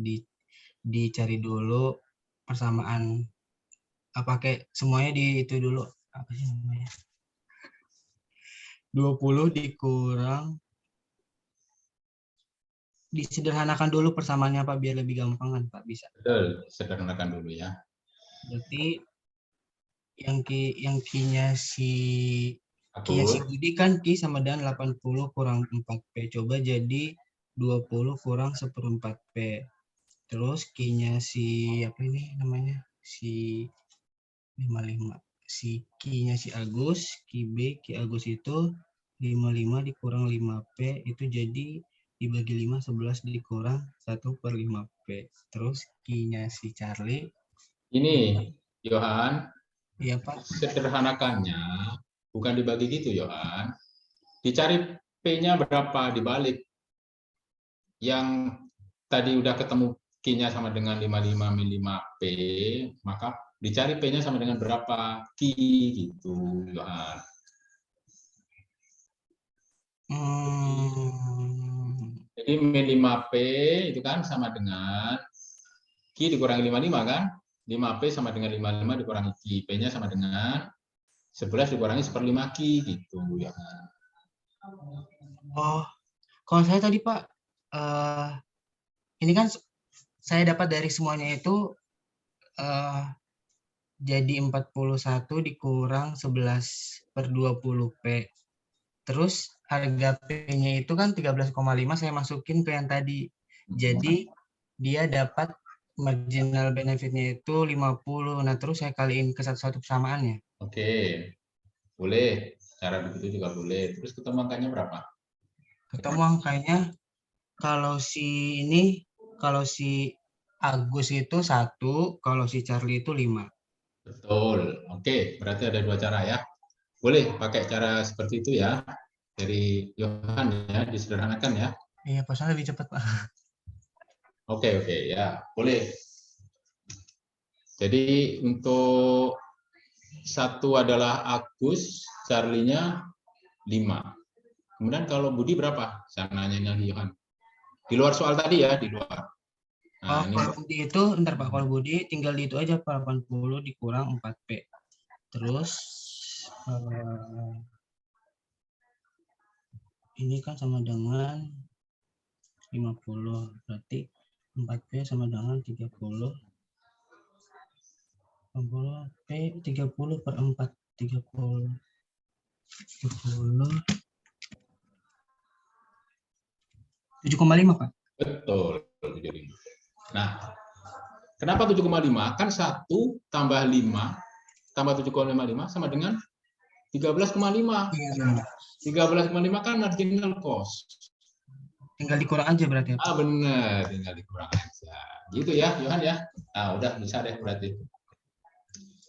dicari dulu persamaan pakai semuanya di itu dulu, apa sih namanya, 20 dikurang, disederhanakan dulu persamaannya Pak biar lebih gampang kan Pak, bisa. Betul, sederhanakan dulu ya. Berarti yang Q-nya si Budi kan Q sama dengan 80 kurang 4P. Coba jadi 20 kurang 1/4P. Terus Q-nya si apa ini namanya? Si 55. Si Q-nya si Agus, Q Agus itu 55 dikurang 5P itu jadi dibagi 5 11 dikurang 1/5P. Terus Q-nya si Charlie ini Yohan, iya Pak, sederhanakannya bukan dibagi gitu Yohan, dicari P-nya berapa dibalik. Yang tadi udah ketemu Q-nya sama dengan 55 5P, maka dicari P-nya sama dengan berapa Q gitu Yohan. Jadi min 5P itu kan sama dengan Q dikurangi 55 kan? 5P sama dengan 55 dikurangi Q. P-nya sama dengan 11 dikurangi 1/5 Q gitu ya. Oh, kalau saya tadi Pak, ini kan saya dapat dari semuanya itu jadi 41 dikurang 11/20P. Terus harga P-nya itu kan 13,5 saya masukin ke yang tadi. Jadi dia dapat marginal benefit-nya itu 50. Nah, terus saya kaliin ke satu-satu persamaannya. Oke. Boleh. Cara begitu juga boleh. Terus ketemu angkanya berapa? Ketemu angkanya kalau si Agus itu 1, kalau si Charlie itu 5. Betul. Oke, berarti ada 2 cara ya. Boleh pakai cara seperti itu ya. Dari Yohan ya, disederhanakan ya. Iya, pasalnya lebih cepat, Pak. Oke, ya, boleh. Jadi untuk 1 adalah Agus, Charlie-nya 5. Kemudian kalau Budi berapa? Saya nanya di Yohan. Di luar soal tadi ya, di luar. Nah, kalau Budi itu, bentar Pak, kalau Budi tinggal di itu aja Pak, 80 dikurang 4P. Terus ini kan sama dengan 50, berarti 4P sama dengan 30. 50P 30/4, 30. 7,5 Pak. Betul, 7,5. Nah, kenapa 7,5? Kan 1 tambah 5 tambah 7,5 sama dengan 13,5. 13,5 kan marginal cost. Tinggal dikurang aja berarti. Benar, tinggal dikurang aja. Gitu ya, Yohan ya. Nah, udah bisa deh berarti.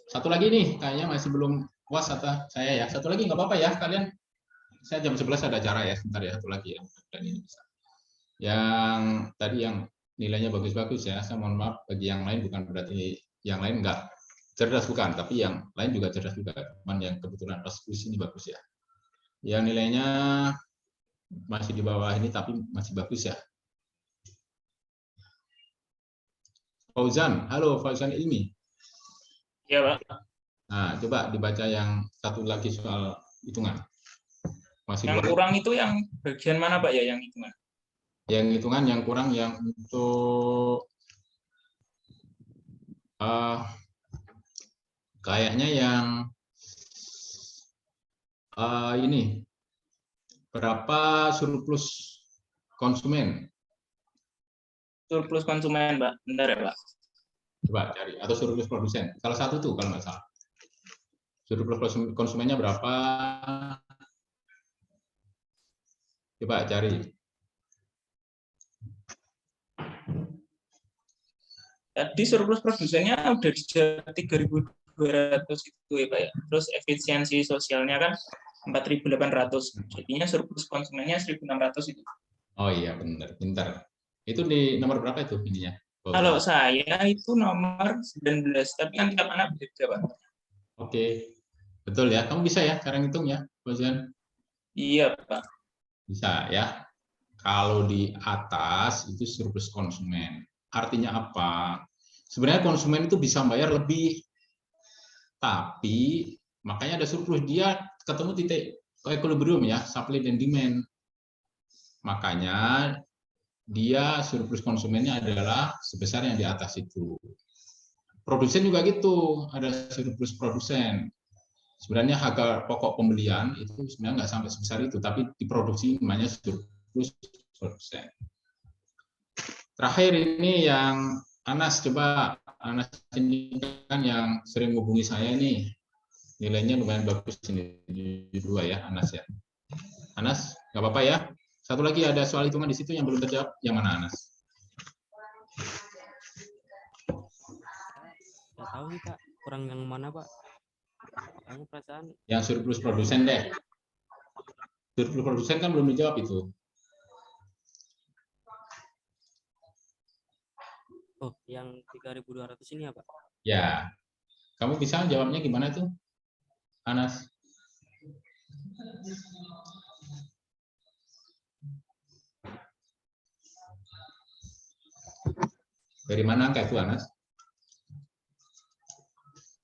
Satu lagi nih, kayaknya masih belum puas atau saya ya. Satu lagi nggak apa-apa ya, kalian. Saya jam 11 ada acara ya, sebentar ya, satu lagi ya. Dan ini bisa. Yang tadi yang nilainya bagus-bagus ya, saya mohon maaf bagi yang lain, bukan berarti yang lain nggak cerdas, bukan, tapi yang lain juga cerdas juga, cuman yang kebetulan pas kuis ini bagus ya. Yang nilainya masih di bawah ini tapi masih bagus ya. Fauzan. Halo Fauzan Ilmi. Iya, Pak. Nah, coba dibaca yang satu lagi soal hitungan. Masih Yang boleh. kurang itu yang bagian mana, Pak, ya, yang hitungan? Yang hitungan yang kurang yang untuk kayaknya yang ini berapa surplus konsumen? Surplus konsumen, Pak. Bentar ya, Pak. Coba cari, atau surplus produsen. Salah satu tuh kalau nggak salah. Surplus konsumennya berapa? Coba cari. Tadi surplus produsennya udah di 3.200 itu ya, Pak ya. Terus efisiensi sosialnya kan 4.800. Jadinya surplus konsumennya 1.600 itu. Oh iya, benar, pintar. Itu di nomor berapa itu ininya? Kalau saya itu nomor 19, tapi kan tiap anak beda, Pak. Oke. Betul ya, kamu bisa ya cara ngitung ya, Bosan? Iya, Pak. Bisa ya. Kalau di atas itu surplus konsumen. Artinya apa? Sebenarnya konsumen itu bisa bayar lebih, tapi makanya ada surplus, dia ketemu titik equilibrium ya, supply dan demand. Makanya dia surplus konsumennya adalah sebesar yang di atas itu. Produsen juga gitu, ada surplus produsen. Sebenarnya harga pokok pembelian itu sebenarnya nggak sampai sebesar itu, tapi diproduksi namanya surplus produsen. Terakhir ini yang Anas, coba Anas ini kan yang sering menghubungi saya ini, nilainya lumayan bagus ini di 2 ya, Anas ya. Anas, nggak apa-apa ya. Satu lagi ada soal hitungan di situ yang belum terjawab, yang mana Anas? Nggak tahu nih Pak, kurang yang mana Pak? Makanya perasaan. Yang surplus produsen deh. Surplus produsen kan belum dijawab itu. Oh, yang 3.200 ini ya Pak? Ya, kamu bisa jawabnya gimana tuh, Anas? Dari mana angka itu, Anas?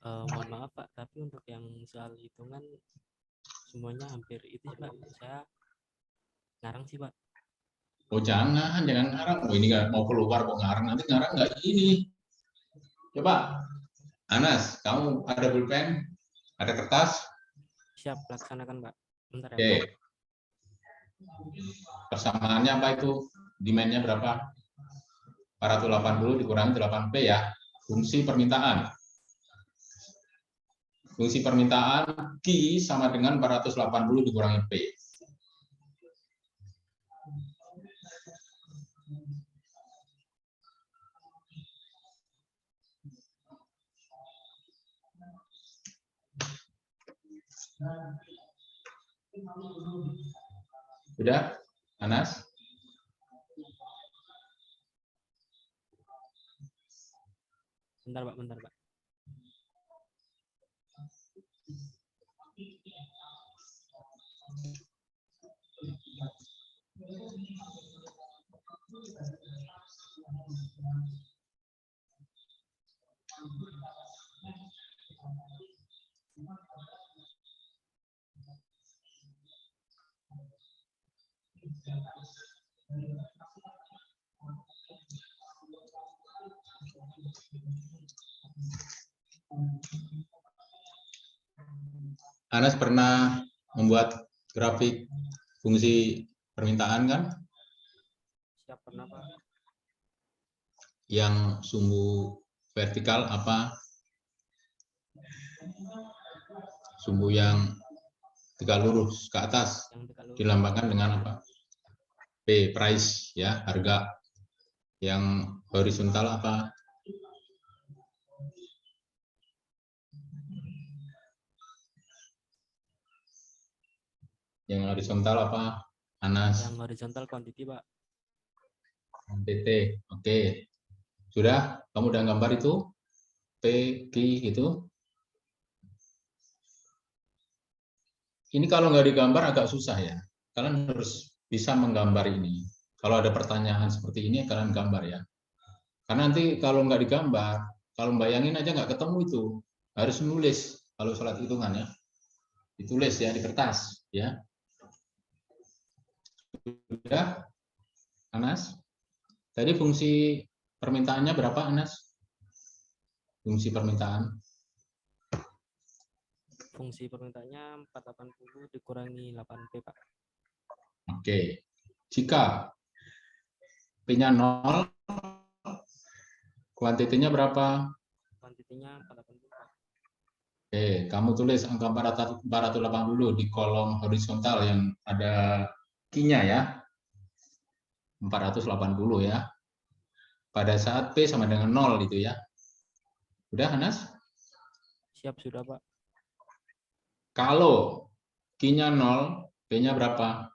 Mohon maaf Pak, tapi untuk yang soal hitungan semuanya hampir itu sih Pak. Saya ngarang sih Pak. Oh jangan ngarang. Oh ini nggak mau keluar kok ngarang, nanti ngarang nggak ini. Coba, Anas, kamu ada pulpen, ada kertas? Siap, laksanakan Pak. Bentar ya. Oke. Persamaannya apa itu? Demand-nya berapa? 480 dikurangi 8P ya. Fungsi permintaan. Fungsi permintaan Q sama dengan 480 dikurangi P. Sudah, Anas? Bentar Pak, bentar Pak. Anas pernah membuat grafik fungsi permintaan kan? Siap, pernah Pak. Yang sumbu vertikal apa? Sumbu yang tegak lurus ke atas dilambangkan dengan apa? P, price ya, harga. Yang horizontal apa? Yang horizontal apa, Anas? Yang horizontal quantity, Pak. Quantity, oke. Sudah? Kamu udah gambar itu? P, Q gitu? Ini kalau nggak digambar agak susah ya. Kalian harus bisa menggambar ini. Kalau ada pertanyaan seperti ini, kalian gambar ya. Karena nanti kalau nggak digambar, kalau bayangin aja nggak ketemu itu. Harus nulis kalau sholat hitungan ya. Ditulis ya di kertas ya. Sudah, Anas? Tadi fungsi permintaannya berapa, Anas? Fungsi permintaan. Fungsi permintaannya 480 dikurangi 8P, Pak. Oke. Jika P-nya 0, kuantitinya berapa? Kuantitinya 480, Pak. Oke, kamu tulis angka 480 di kolom horizontal yang ada key-nya ya. 480 ya. Pada saat P sama dengan 0 gitu ya. Udah, Anas? Siap, sudah, Pak. Kalau key-nya 0, P-nya berapa?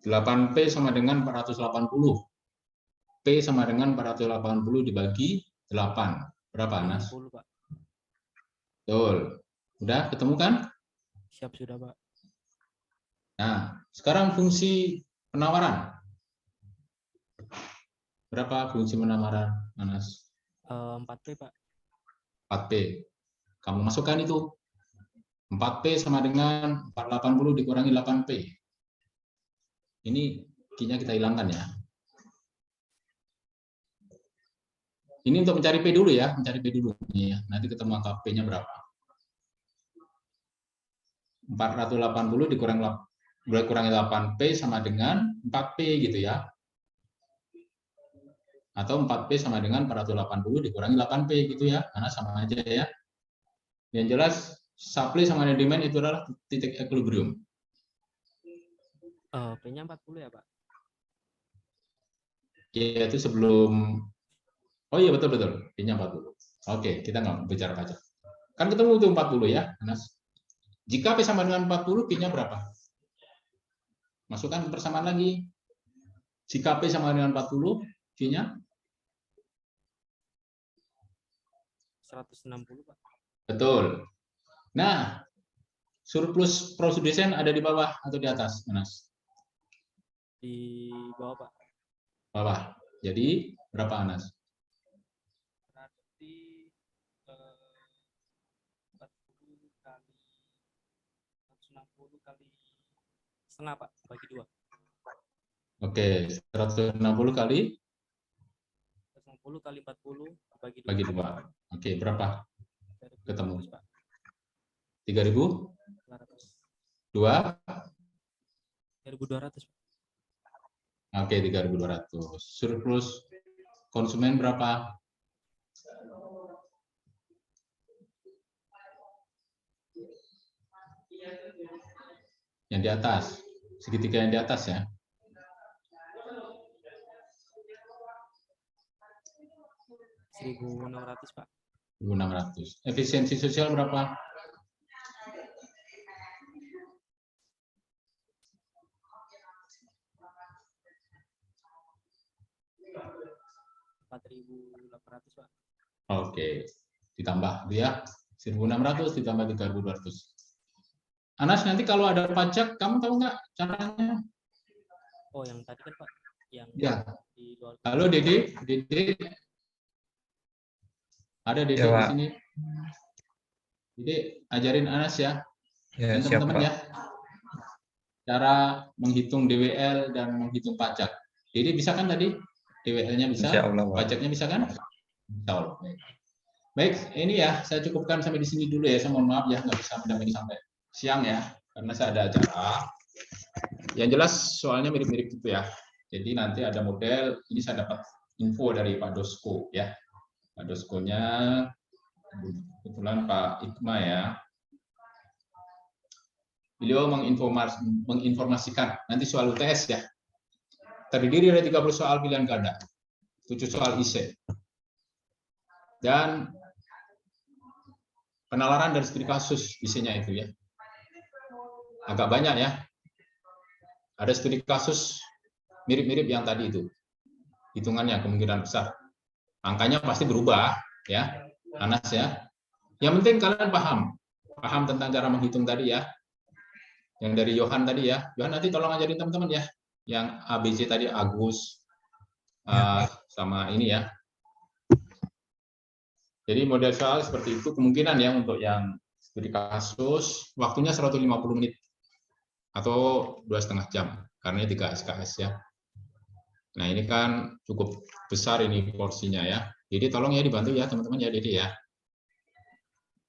Delapan P sama dengan 480. P sama dengan 480 dibagi 8. Berapa, Anas? 60, Pak. Betul. Udah ketemu kan? Siap, sudah, Pak. Nah, sekarang fungsi penawaran. Berapa fungsi penawaran, Anas? 4P, Pak. 4P. Kamu masukkan itu. 4P sama dengan 480 dikurangi 8P. Ini key-nya kita hilangkan ya. Ini untuk mencari P dulu ya, mencari P dulu. Nih ya. Nanti ketemu angka P-nya berapa. 480 dikurangi 8P sama dengan 4P gitu ya. Atau 4P sama dengan 480 dikurangi 8P gitu ya. Karena sama aja ya. Yang jelas supply sama demand itu adalah titik equilibrium. P-nya 40 ya, Pak? Ya, itu sebelum. Oh iya, betul-betul. P-nya 40. Oke, kita nggak bicara pajak. Kan ketemu itu 40 ya, Anas. Jika P sama dengan 40, P-nya berapa? Masukkan persamaan lagi. Jika P sama dengan 40, P-nya? 160, Pak. Betul. Nah, surplus produsen ada di bawah atau di atas, Anas? Di bawah, Pak. Bawah. Jadi, berapa, Anas? Berarti 40 kali 160 kali setengah, Pak, bagi 2. Oke, 160 kali 160 kali 40 bagi 2. bagi 2. Oke, berapa? Ketemu. 3.200, Pak. 3.000? 2? 3.200, Pak. Oke, 3.200. Surplus konsumen berapa? Yang di atas. Segitiga yang di atas ya. $1.600, Pak. 1.600. Efisiensi sosial berapa? $4.800, Pak. Oke, ditambah ya. 1.600 ditambah 3.200. Anas, nanti kalau ada pajak, kamu tahu nggak caranya? Oh, yang tadi kan, Pak. Yang Ya. di luar. Halo, Dede. Dede. Ada Dede Ya, di Pak. sini. Dede, ajarin Anas ya. Ya, Dan siap, teman-teman Pak. ya. Cara menghitung DWL dan menghitung pajak. Dede bisa kan tadi? DWL-nya bisa, Insya Allah, Pak. pajaknya bisa kan? Insya Allah. Baik, ini ya, saya cukupkan sampai di sini dulu ya. Saya mohon maaf ya, nggak bisa mendampingi sampai siang ya, karena saya ada acara. Yang jelas soalnya mirip-mirip gitu ya. Jadi nanti ada model, ini saya dapat info dari Pak Dosko ya. Pak Doskonya kebetulan Pak Ikma ya. Beliau menginformasikan nanti soal UTS ya. Terdiri dari 30 soal pilihan ganda, 7 soal IC. Dan penalaran dari studi kasus isinya itu ya. Agak banyak ya. Ada studi kasus mirip-mirip yang tadi itu. Hitungannya kemungkinan besar. Angkanya pasti berubah ya, Anas ya. Yang penting kalian paham tentang cara menghitung tadi ya. Yang dari Johan tadi ya. Johan nanti tolong ajarin teman-teman ya. Yang ABC tadi Agus sama ini ya. Jadi model soal seperti itu kemungkinan ya untuk yang studi kasus waktunya 150 menit atau 2,5 jam karena 3 SKS ya. Nah ini kan cukup besar ini porsinya ya. Jadi tolong ya dibantu ya teman-teman ya Dede ya.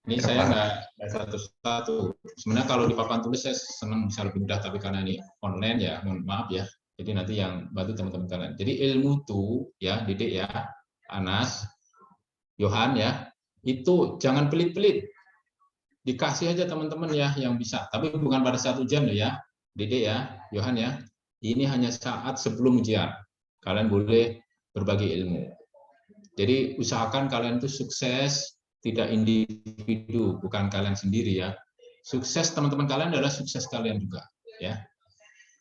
Ini saya nggak satu-satu. Sebenarnya kalau di papan tulis saya senang bisa lebih mudah, tapi karena ini online ya mohon maaf ya. Jadi nanti yang bantu teman-teman kalian. Jadi ilmu tuh ya Dede ya, Anas, Yohan ya, itu jangan pelit-pelit. Dikasih aja teman-teman ya yang bisa. Tapi bukan pada 1 jam ya, Dede ya, Yohan ya. Ini hanya saat sebelum ujian. Kalian boleh berbagi ilmu. Jadi usahakan kalian itu sukses, tidak individu, bukan kalian sendiri ya. Sukses teman-teman kalian adalah sukses kalian juga ya.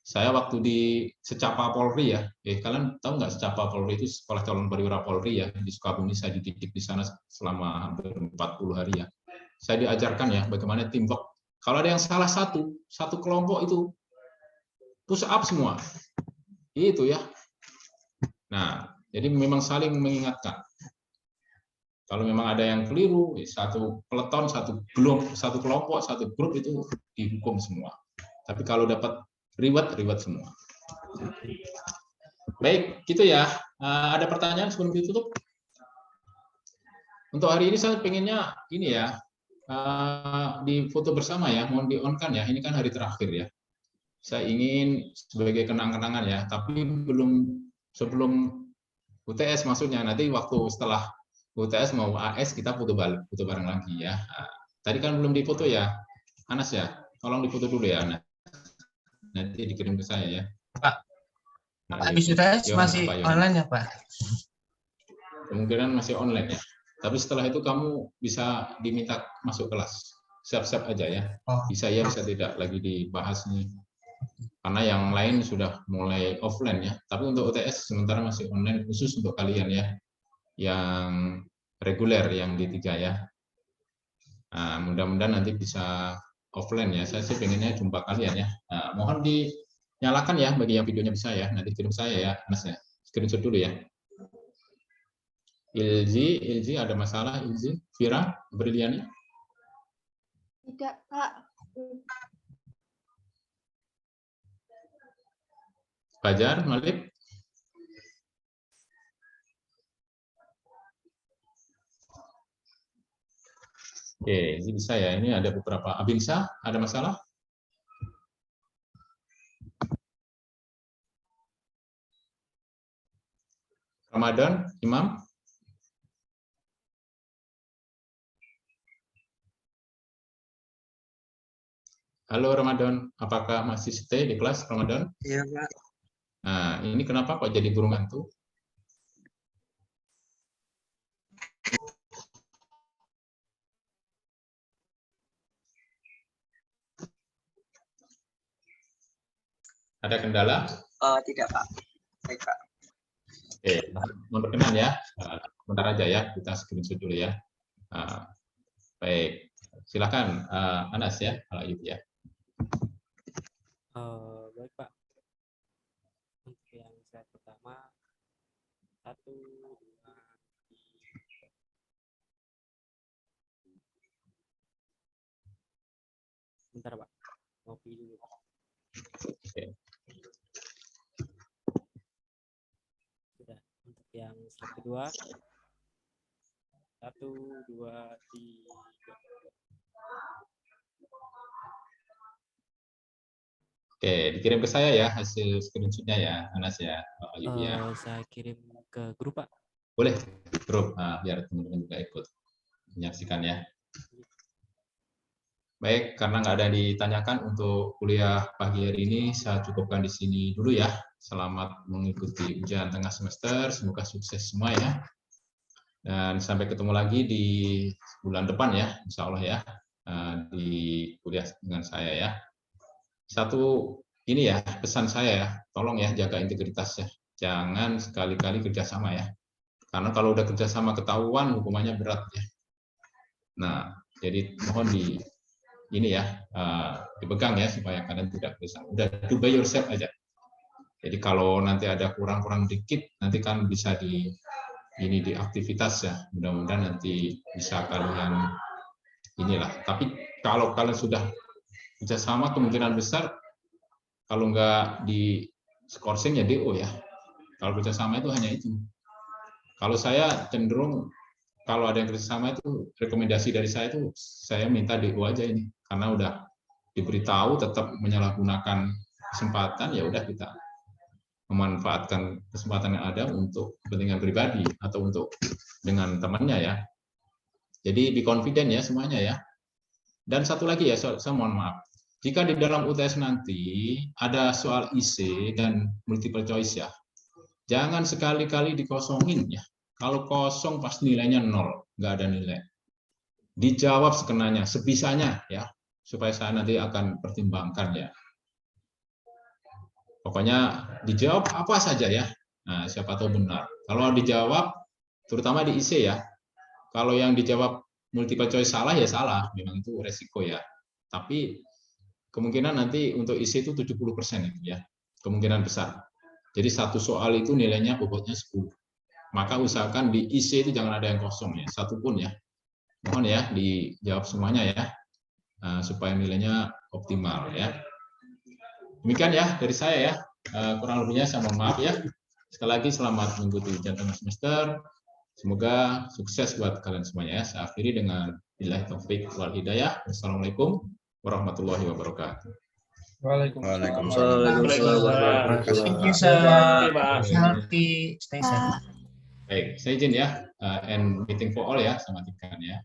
Saya waktu di Secapa Polri ya, kalian tahu nggak Secapa Polri itu sekolah calon perwira Polri ya, di Sukabumi saya dididik di sana selama hampir 40 hari ya. Saya diajarkan ya bagaimana teamwork. Kalau ada yang salah satu kelompok itu push up semua. Itu ya. Nah, jadi memang saling mengingatkan. Kalau memang ada yang keliru, satu peleton, satu kelompok, satu grup itu dihukum semua. Tapi kalau dapat reward semua. Baik, gitu ya. Ada pertanyaan sebelum ditutup? Untuk hari ini saya pengennya ini ya, di foto bersama ya, mohon di-on-kan ya. Ini kan hari terakhir ya. Saya ingin sebagai kenang-kenangan ya, tapi sebelum UTS maksudnya. Nanti waktu setelah UTS mau AS kita foto bareng lagi ya. Tadi kan belum difoto ya, Anas ya. Tolong difoto dulu ya, Anas. Nanti dikirim ke saya ya. Pak, habis UTS masih online ya Pak? Kemungkinan masih online ya. Tapi setelah itu kamu bisa diminta masuk kelas. Siap-siap aja ya. Bisa ya, bisa tidak lagi dibahas nih. Karena yang lain sudah mulai offline ya. Tapi untuk UTS sementara masih online khusus untuk kalian ya. Yang reguler yang D3 ya. Nah, mudah-mudahan nanti bisa offline ya. Saya sih pengennya jumpa kalian ya. Nah, mohon dinyalakan ya bagi yang videonya bisa ya. Nanti kirim saya ya, Mas ya. Screenshot dulu ya. Ilzi ada masalah Ilzi? Vira, Briliani? Tidak, Pak. Fajar, Malik? Oke, ini bisa ya. Ini ada beberapa. Abinsa, ada masalah? Ramadan, Imam? Halo Ramadan, apakah masih stay di kelas Ramadan? Iya, Pak. Nah, ini kenapa kok jadi burung hantu? Ada kendala? Tidak, Pak. Baik, Pak. Oke, memperkenan ya. Sebentar aja ya, kita screenshot dulu ya. Baik, silakan Anas ya, kalau itu ya. Baik Pak. Untuk yang slide pertama, 1, 2, 3. Bentar Pak, ngopi dulu. Oke. Sudah. Untuk yang slide kedua, 1, 2, 3. Oke, dikirim ke saya ya hasil screenshotnya ya, Anas ya. Saya kirim ke grup Pak. Boleh, grup, biar teman-teman juga ikut menyaksikan ya. Baik, karena nggak ada yang ditanyakan untuk kuliah pagi hari ini, saya cukupkan di sini dulu ya. Selamat mengikuti ujian tengah semester, semoga sukses semua ya. Dan sampai ketemu lagi di bulan depan ya, insya Allah ya, di kuliah dengan saya ya. Satu ini ya pesan saya ya, tolong ya jaga integritas ya, jangan sekali-kali kerjasama ya, karena kalau udah kerjasama ketahuan hukumannya berat ya. Nah, jadi mohon ini ya dipegang ya supaya kalian tidak bisa. Udah do by yourself aja. Jadi kalau nanti ada kurang-kurang dikit, nanti kan bisa di aktivitas ya. Mudah-mudahan nanti bisa kalian inilah. Tapi kalau kalian sudah kerjasama, kemungkinan besar kalau nggak di skorsing ya DO ya. Kalau kerjasama itu hanya itu. Kalau saya cenderung kalau ada yang kerjasama itu rekomendasi dari saya itu saya minta DO aja ini karena udah diberitahu tetap menyalahgunakan kesempatan, ya udah kita memanfaatkan kesempatan yang ada untuk kepentingan pribadi atau untuk dengan temannya ya. Jadi be confident ya semuanya ya. Dan satu lagi ya, saya mohon maaf. Jika di dalam UTS nanti ada soal IC dan multiple choice ya, jangan sekali-kali dikosongin ya. Kalau kosong pasti nilainya 0, nggak ada nilai. Dijawab sekenanya, sebisanya ya, supaya saya nanti akan pertimbangkan ya. Pokoknya dijawab apa saja ya. Nah, siapa tahu benar. Kalau dijawab, terutama di IC ya, kalau yang dijawab multiple choice salah ya salah, memang itu resiko ya. Tapi kemungkinan nanti untuk IC itu 70% itu ya, kemungkinan besar. Jadi satu soal itu nilainya bobotnya 10. Maka usahakan di IC itu jangan ada yang kosong ya, satu pun ya. Mohon ya dijawab semuanya ya, supaya nilainya optimal ya. Demikian ya dari saya ya, kurang lebihnya saya mohon maaf ya. Sekali lagi selamat mengikuti ujian tengah semester. Semoga sukses buat kalian semuanya ya. Saya akhiri dengan billahi taufik wal hidayah. Wassalamualaikum warahmatullahi wabarakatuh. Waalaikumsalam. Thank you, sir. Healthy, stay safe. Baik, saya izin ya, and meeting for all ya, sama tingkat ya.